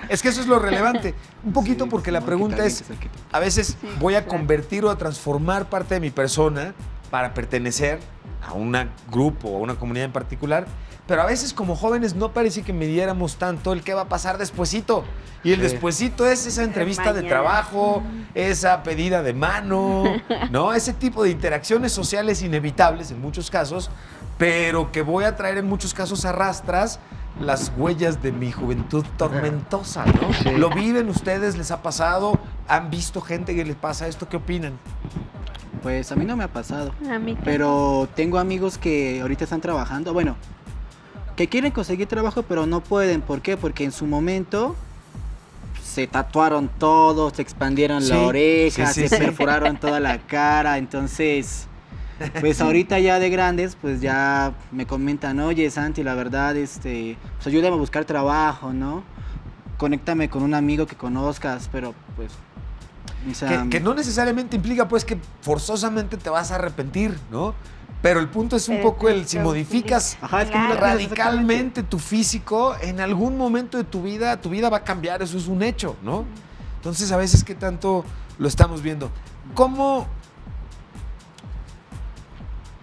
Es que eso es lo relevante. Un poquito porque la pregunta es, a veces voy a convertir o a transformar parte de mi persona para pertenecer a un grupo o a una comunidad en particular, pero a veces como jóvenes no parece que midiéramos tanto el qué va a pasar despuesito. Y el despuesito es esa entrevista de trabajo, esa pedida de mano, ¿no? Ese tipo de interacciones sociales inevitables en muchos casos, pero que voy a traer en muchos casos arrastras las huellas de mi juventud tormentosa, ¿no? Sí. ¿Lo viven ustedes? ¿Les ha pasado? ¿Han visto gente que les pasa esto? ¿Qué opinan? Pues a mí no me ha pasado, pero tengo amigos que ahorita están trabajando, bueno, que quieren conseguir trabajo pero no pueden. ¿Por qué? Porque en su momento se tatuaron todo, se expandieron la oreja, se perforaron toda la cara, entonces pues ahorita ya de grandes pues ya me comentan, oye Santi, la verdad pues ayúdame a buscar trabajo, ¿no? Conéctame con un amigo que conozcas, pero pues... O sea, que no necesariamente implica pues que forzosamente te vas a arrepentir, ¿no? Pero el punto es un poco si modificas radicalmente tu físico, en algún momento de tu vida va a cambiar, eso es un hecho, ¿no? Entonces, a veces, ¿qué tanto lo estamos viendo? ¿Cómo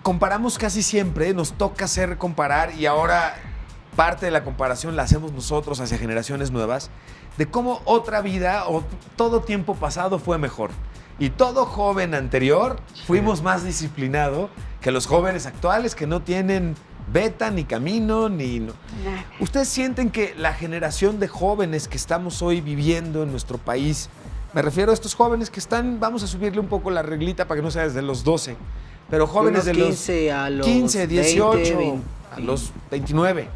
comparamos casi siempre? Nos toca comparar y ahora parte de la comparación la hacemos nosotros hacia generaciones nuevas, de cómo otra vida o todo tiempo pasado fue mejor. Y todo joven anterior fuimos más disciplinados que los jóvenes actuales que no tienen beta, ni camino, ni... ¿Ustedes sienten que la generación de jóvenes que estamos hoy viviendo en nuestro país, me refiero a estos jóvenes que están, vamos a subirle un poco la reglita para que no sea desde los 12, pero jóvenes de los 15 a los 15, 18, 20, a los 29,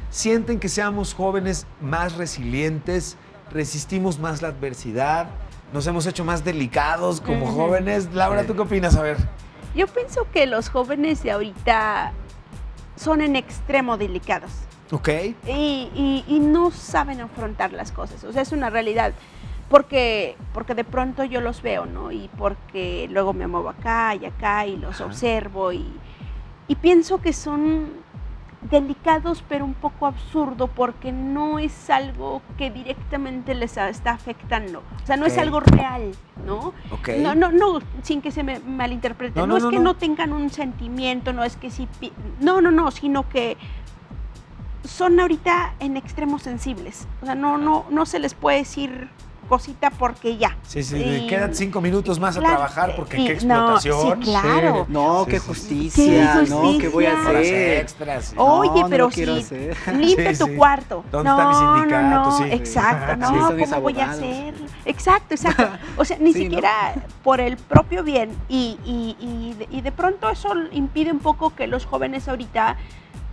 sienten que seamos jóvenes más resilientes, resistimos más la adversidad, nos hemos hecho más delicados como jóvenes? Laura, ¿tú qué opinas? A ver. Yo pienso que los jóvenes de ahorita son en extremo delicados. Ok. Y no saben afrontar las cosas. O sea, es una realidad. Porque de pronto yo los veo, ¿no? Y porque luego me muevo acá y los observo y pienso que son delicados, pero un poco absurdo, porque no es algo que directamente les está afectando. O sea, no es algo real, ¿no? Okay. No, sin que se me malinterprete. No es que no tengan un sentimiento, no es que sí... No, sino que son ahorita en extremos sensibles. O sea, no se les puede decir cosita porque ya. Sí, quedan 5 minutos más a trabajar porque qué explotación. No, sí, claro. No, qué justicia, no, ¿qué voy a hacer? Horas extras. Oye, no, pero no quiero si hacer. limpia tu cuarto. ¿Dónde está mi sindicato? No, Sí. exacto, no, Sí, son mis ¿cómo voy a abogados. hacer? Exacto. O sea, ni Sí, siquiera por el propio bien y de pronto eso impide un poco que los jóvenes ahorita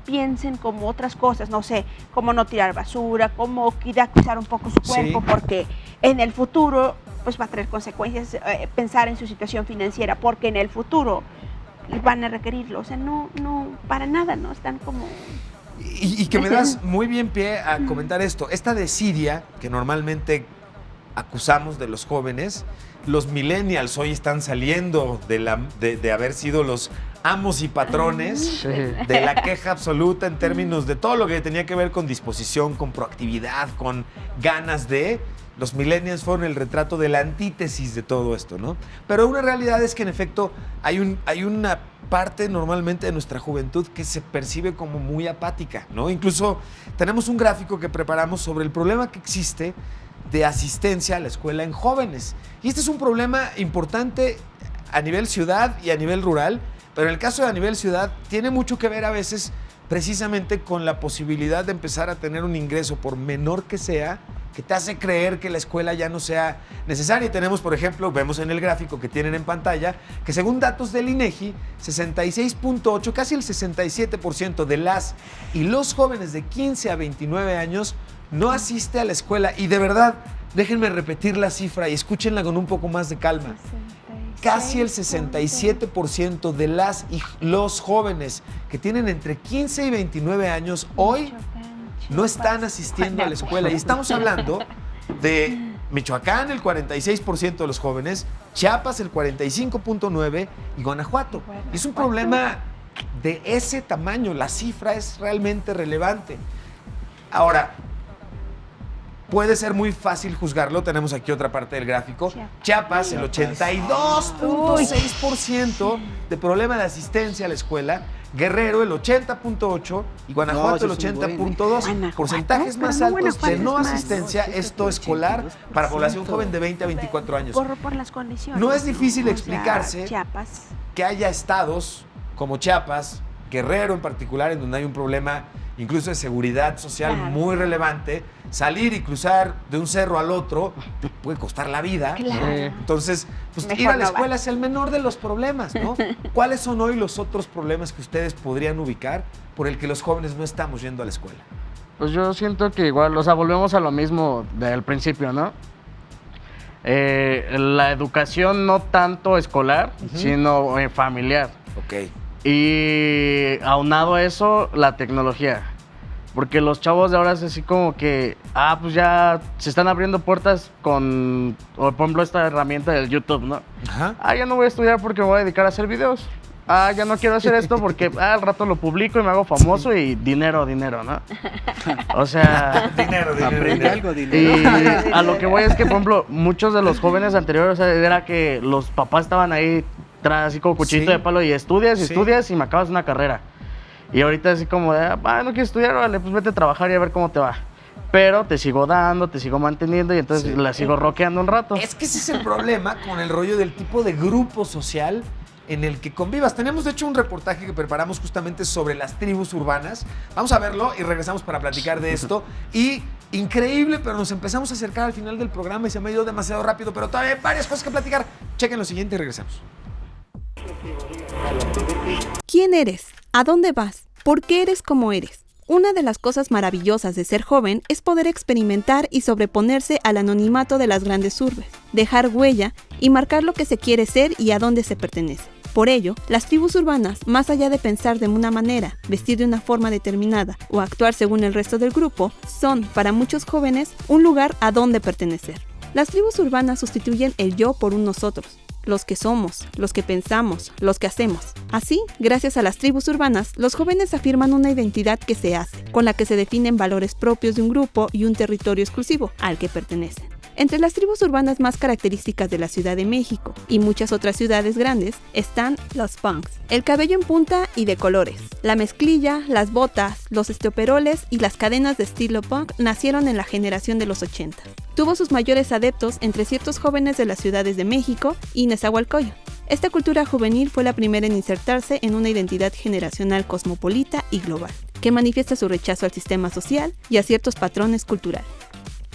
piensen como otras cosas, no sé, como no tirar basura, como cuidar un poco su cuerpo, porque en el futuro pues va a traer consecuencias, pensar en su situación financiera, porque en el futuro van a requerirlo, o sea, no, para nada, ¿no? Están como... Y que me das muy bien pie a comentar esto. Esta desidia que normalmente acusamos de los jóvenes, los millennials hoy están saliendo de haber sido los amos y patrones de la queja absoluta en términos de todo lo que tenía que ver con disposición, con proactividad, con ganas de... Los millennials fueron el retrato de la antítesis de todo esto, ¿no? Pero una realidad es que en efecto hay una parte normalmente de nuestra juventud que se percibe como muy apática, ¿no? Incluso tenemos un gráfico que preparamos sobre el problema que existe de asistencia a la escuela en jóvenes. Y este es un problema importante a nivel ciudad y a nivel rural, pero en el caso de a nivel ciudad tiene mucho que ver a veces precisamente con la posibilidad de empezar a tener un ingreso, por menor que sea, que te hace creer que la escuela ya no sea necesaria. Y tenemos, por ejemplo, vemos en el gráfico que tienen en pantalla, que según datos del INEGI, 66.8, casi el 67% de las y los jóvenes de 15 a 29 años no asiste a la escuela. Y de verdad, déjenme repetir la cifra y escúchenla con un poco más de calma. Casi el 67% de las y los jóvenes que tienen entre 15 y 29 años hoy no están asistiendo a la escuela. Y estamos hablando de Michoacán, el 46% de los jóvenes, Chiapas, el 45.9% y Guanajuato. Y es un problema de ese tamaño. La cifra es realmente relevante. Ahora, puede ser muy fácil juzgarlo. Tenemos aquí otra parte del gráfico. Chiapas, el 82.6% de problema de asistencia a la escuela. Guerrero, el 80.8% y Guanajuato, el 80.2%. Porcentajes más altos de no asistencia, esto escolar, para población joven de 20 a 24 años. Por las condiciones. No es difícil explicarse Chiapas. que haya estados como Chiapas, Guerrero en particular, en donde hay un problema incluso de seguridad social muy relevante. Salir y cruzar de un cerro al otro te puede costar la vida. Claro. Entonces, pues Mejor ir a la no escuela vas. es el menor de los problemas, ¿no? ¿Cuáles son hoy los otros problemas que ustedes podrían ubicar por el que los jóvenes no estamos yendo a la escuela? Pues yo siento que igual, o sea, volvemos a lo mismo del principio, ¿no? La educación no tanto escolar, sino familiar. Ok. Y aunado a eso, la tecnología. Porque los chavos de ahora es así como que, pues ya se están abriendo puertas con, por ejemplo, esta herramienta del YouTube, ¿no? Ajá. Ya no voy a estudiar porque me voy a dedicar a hacer videos. Ya no quiero hacer esto porque al rato lo publico y me hago famoso y dinero, ¿no? O sea... dinero. Algo, dinero. Y a lo que voy es que, por ejemplo, muchos de los jóvenes anteriores, o sea, era que los papás estaban ahí así como cuchillito de palo y estudias y me acabas una carrera. Y ahorita así como de, no quieres estudiar, vale, pues vete a trabajar y a ver cómo te va. Pero te sigo dando, te sigo manteniendo y entonces la sigo rockeando un rato. Es que ese es el problema con el rollo del tipo de grupo social en el que convivas. Tenemos de hecho un reportaje que preparamos justamente sobre las tribus urbanas. Vamos a verlo y regresamos para platicar de esto. Y increíble, pero nos empezamos a acercar al final del programa y se me ha ido demasiado rápido, pero todavía hay varias cosas que platicar. Chequen lo siguiente y regresamos. ¿Quién eres? ¿A dónde vas? ¿Por qué eres como eres? Una de las cosas maravillosas de ser joven es poder experimentar y sobreponerse al anonimato de las grandes urbes, dejar huella y marcar lo que se quiere ser y a dónde se pertenece. Por ello, las tribus urbanas, más allá de pensar de una manera, vestir de una forma determinada o actuar según el resto del grupo, son, para muchos jóvenes, un lugar a donde pertenecer. Las tribus urbanas sustituyen el yo por un nosotros, los que somos, los que pensamos, los que hacemos. Así, gracias a las tribus urbanas, los jóvenes afirman una identidad que se hace, con la que se definen valores propios de un grupo y un territorio exclusivo al que pertenecen. Entre las tribus urbanas más características de la Ciudad de México y muchas otras ciudades grandes están los punks, el cabello en punta y de colores. La mezclilla, las botas, los estoperoles y las cadenas de estilo punk nacieron en la generación de los 80. Tuvo sus mayores adeptos entre ciertos jóvenes de las ciudades de México y Nezahualcóyotl. Esta cultura juvenil fue la primera en insertarse en una identidad generacional cosmopolita y global, que manifiesta su rechazo al sistema social y a ciertos patrones culturales.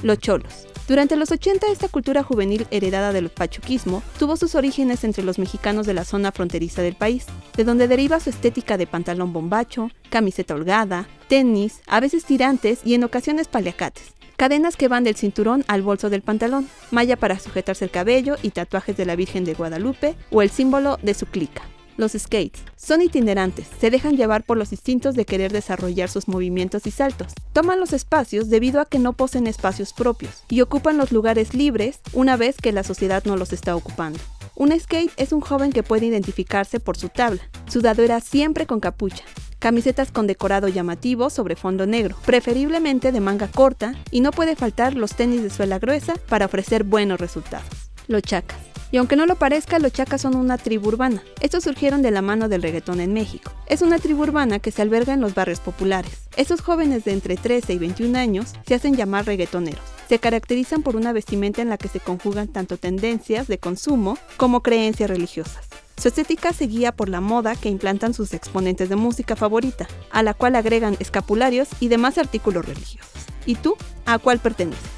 Los cholos. Durante los 80, esta cultura juvenil heredada del pachuquismo tuvo sus orígenes entre los mexicanos de la zona fronteriza del país, de donde deriva su estética de pantalón bombacho, camiseta holgada, tenis, a veces tirantes y en ocasiones paliacates, cadenas que van del cinturón al bolso del pantalón, malla para sujetarse el cabello y tatuajes de la Virgen de Guadalupe o el símbolo de su clica. Los skates son itinerantes, se dejan llevar por los instintos de querer desarrollar sus movimientos y saltos. Toman los espacios debido a que no poseen espacios propios y ocupan los lugares libres una vez que la sociedad no los está ocupando. Un skate es un joven que puede identificarse por su tabla, sudadera siempre con capucha, camisetas con decorado llamativo sobre fondo negro, preferiblemente de manga corta, y no puede faltar los tenis de suela gruesa para ofrecer buenos resultados. Los chacas. Y aunque no lo parezca, los chacas son una tribu urbana. Estos surgieron de la mano del reggaetón en México. Es una tribu urbana que se alberga en los barrios populares. Estos jóvenes de entre 13 y 21 años se hacen llamar reggaetoneros. Se caracterizan por una vestimenta en la que se conjugan tanto tendencias de consumo como creencias religiosas. Su estética se guía por la moda que implantan sus exponentes de música favorita, a la cual agregan escapularios y demás artículos religiosos. ¿Y tú? ¿A cuál perteneces?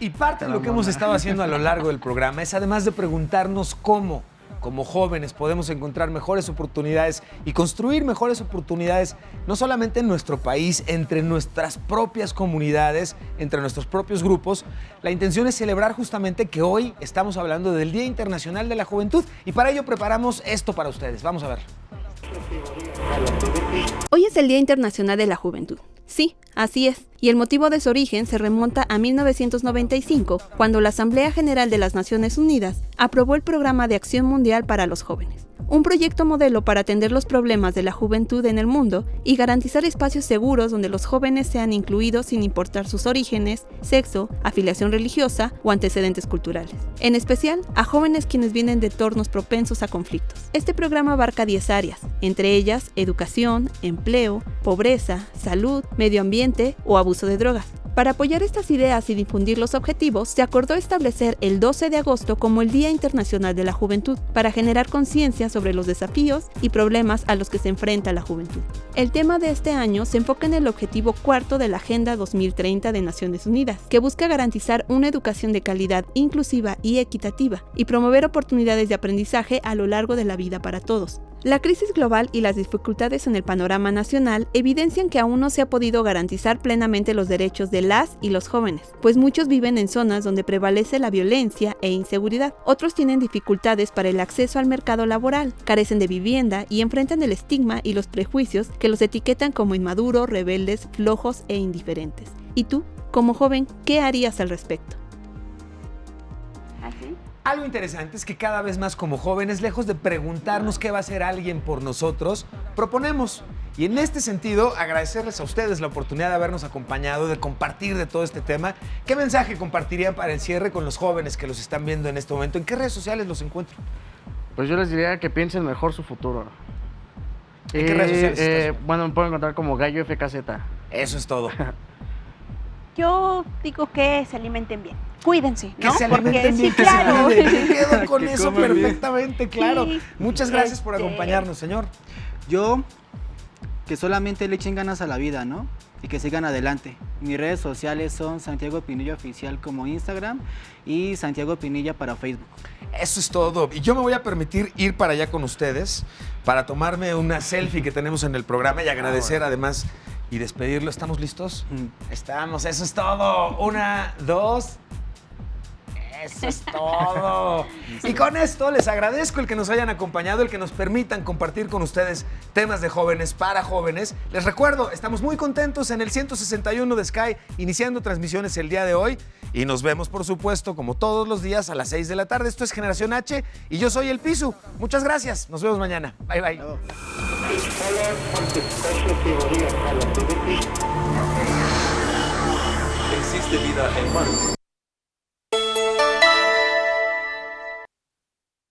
Y parte de lo que hemos estado haciendo a lo largo del programa es, además de preguntarnos cómo, como jóvenes, podemos encontrar mejores oportunidades y construir mejores oportunidades, no solamente en nuestro país, entre nuestras propias comunidades, entre nuestros propios grupos. La intención es celebrar justamente que hoy estamos hablando del Día Internacional de la Juventud y para ello preparamos esto para ustedes. Vamos a ver. Hoy es el Día Internacional de la Juventud. Sí, así es, y el motivo de su origen se remonta a 1995, cuando la Asamblea General de las Naciones Unidas aprobó el Programa de Acción Mundial para los Jóvenes, un proyecto modelo para atender los problemas de la juventud en el mundo y garantizar espacios seguros donde los jóvenes sean incluidos sin importar sus orígenes, sexo, afiliación religiosa o antecedentes culturales, en especial a jóvenes quienes vienen de entornos propensos a conflictos. Este programa abarca 10 áreas, entre ellas educación, empleo, pobreza, salud, medio ambiente o abuso de drogas. Para apoyar estas ideas y difundir los objetivos, se acordó establecer el 12 de agosto como el Día Internacional de la Juventud, para generar conciencia sobre los desafíos y problemas a los que se enfrenta la juventud. El tema de este año se enfoca en el objetivo 4 de la Agenda 2030 de Naciones Unidas, que busca garantizar una educación de calidad inclusiva y equitativa y promover oportunidades de aprendizaje a lo largo de la vida para todos. La crisis global y las dificultades en el panorama nacional evidencian que aún no se ha podido garantizar plenamente los derechos de las y los jóvenes, pues muchos viven en zonas donde prevalece la violencia e inseguridad. Otros tienen dificultades para el acceso al mercado laboral, carecen de vivienda y enfrentan el estigma y los prejuicios que los etiquetan como inmaduros, rebeldes, flojos e indiferentes. ¿Y tú, como joven, qué harías al respecto? Algo interesante es que cada vez más como jóvenes, lejos de preguntarnos qué va a hacer alguien por nosotros, proponemos. Y en este sentido, agradecerles a ustedes la oportunidad de habernos acompañado, de compartir de todo este tema. ¿Qué mensaje compartirían para el cierre con los jóvenes que los están viendo en este momento? ¿En qué redes sociales los encuentro? Pues yo les diría que piensen mejor su futuro. ¿En qué redes sociales estás? Bueno, me pueden encontrar como Gallo FKZ. Eso es todo. Yo digo que se alimenten bien. Cuídense, ¿no? Que se alimenten bien, sí, claro. Me quedo con eso coman bien. perfectamente claro. Sí. Muchas gracias por acompañarnos, señor. Yo, que solamente le echen ganas a la vida, ¿no? Y que sigan adelante. Mis redes sociales son Santiago Pinilla Oficial como Instagram y Santiago Pinilla para Facebook. Eso es todo. Y yo me voy a permitir ir para allá con ustedes para tomarme una selfie que tenemos en el programa y agradecer además y despedirlo. ¿Estamos listos? Estamos. Eso es todo. 1, 2... Eso es todo. Y con esto les agradezco el que nos hayan acompañado, el que nos permitan compartir con ustedes temas de jóvenes para jóvenes. Les recuerdo, estamos muy contentos en el 161 de Sky, iniciando transmisiones el día de hoy. Y nos vemos, por supuesto, como todos los días a las 6 de la tarde. Esto es Generación H y yo soy El Pisu. Muchas gracias. Nos vemos mañana. Bye, bye. ¿Existe vida en Marte?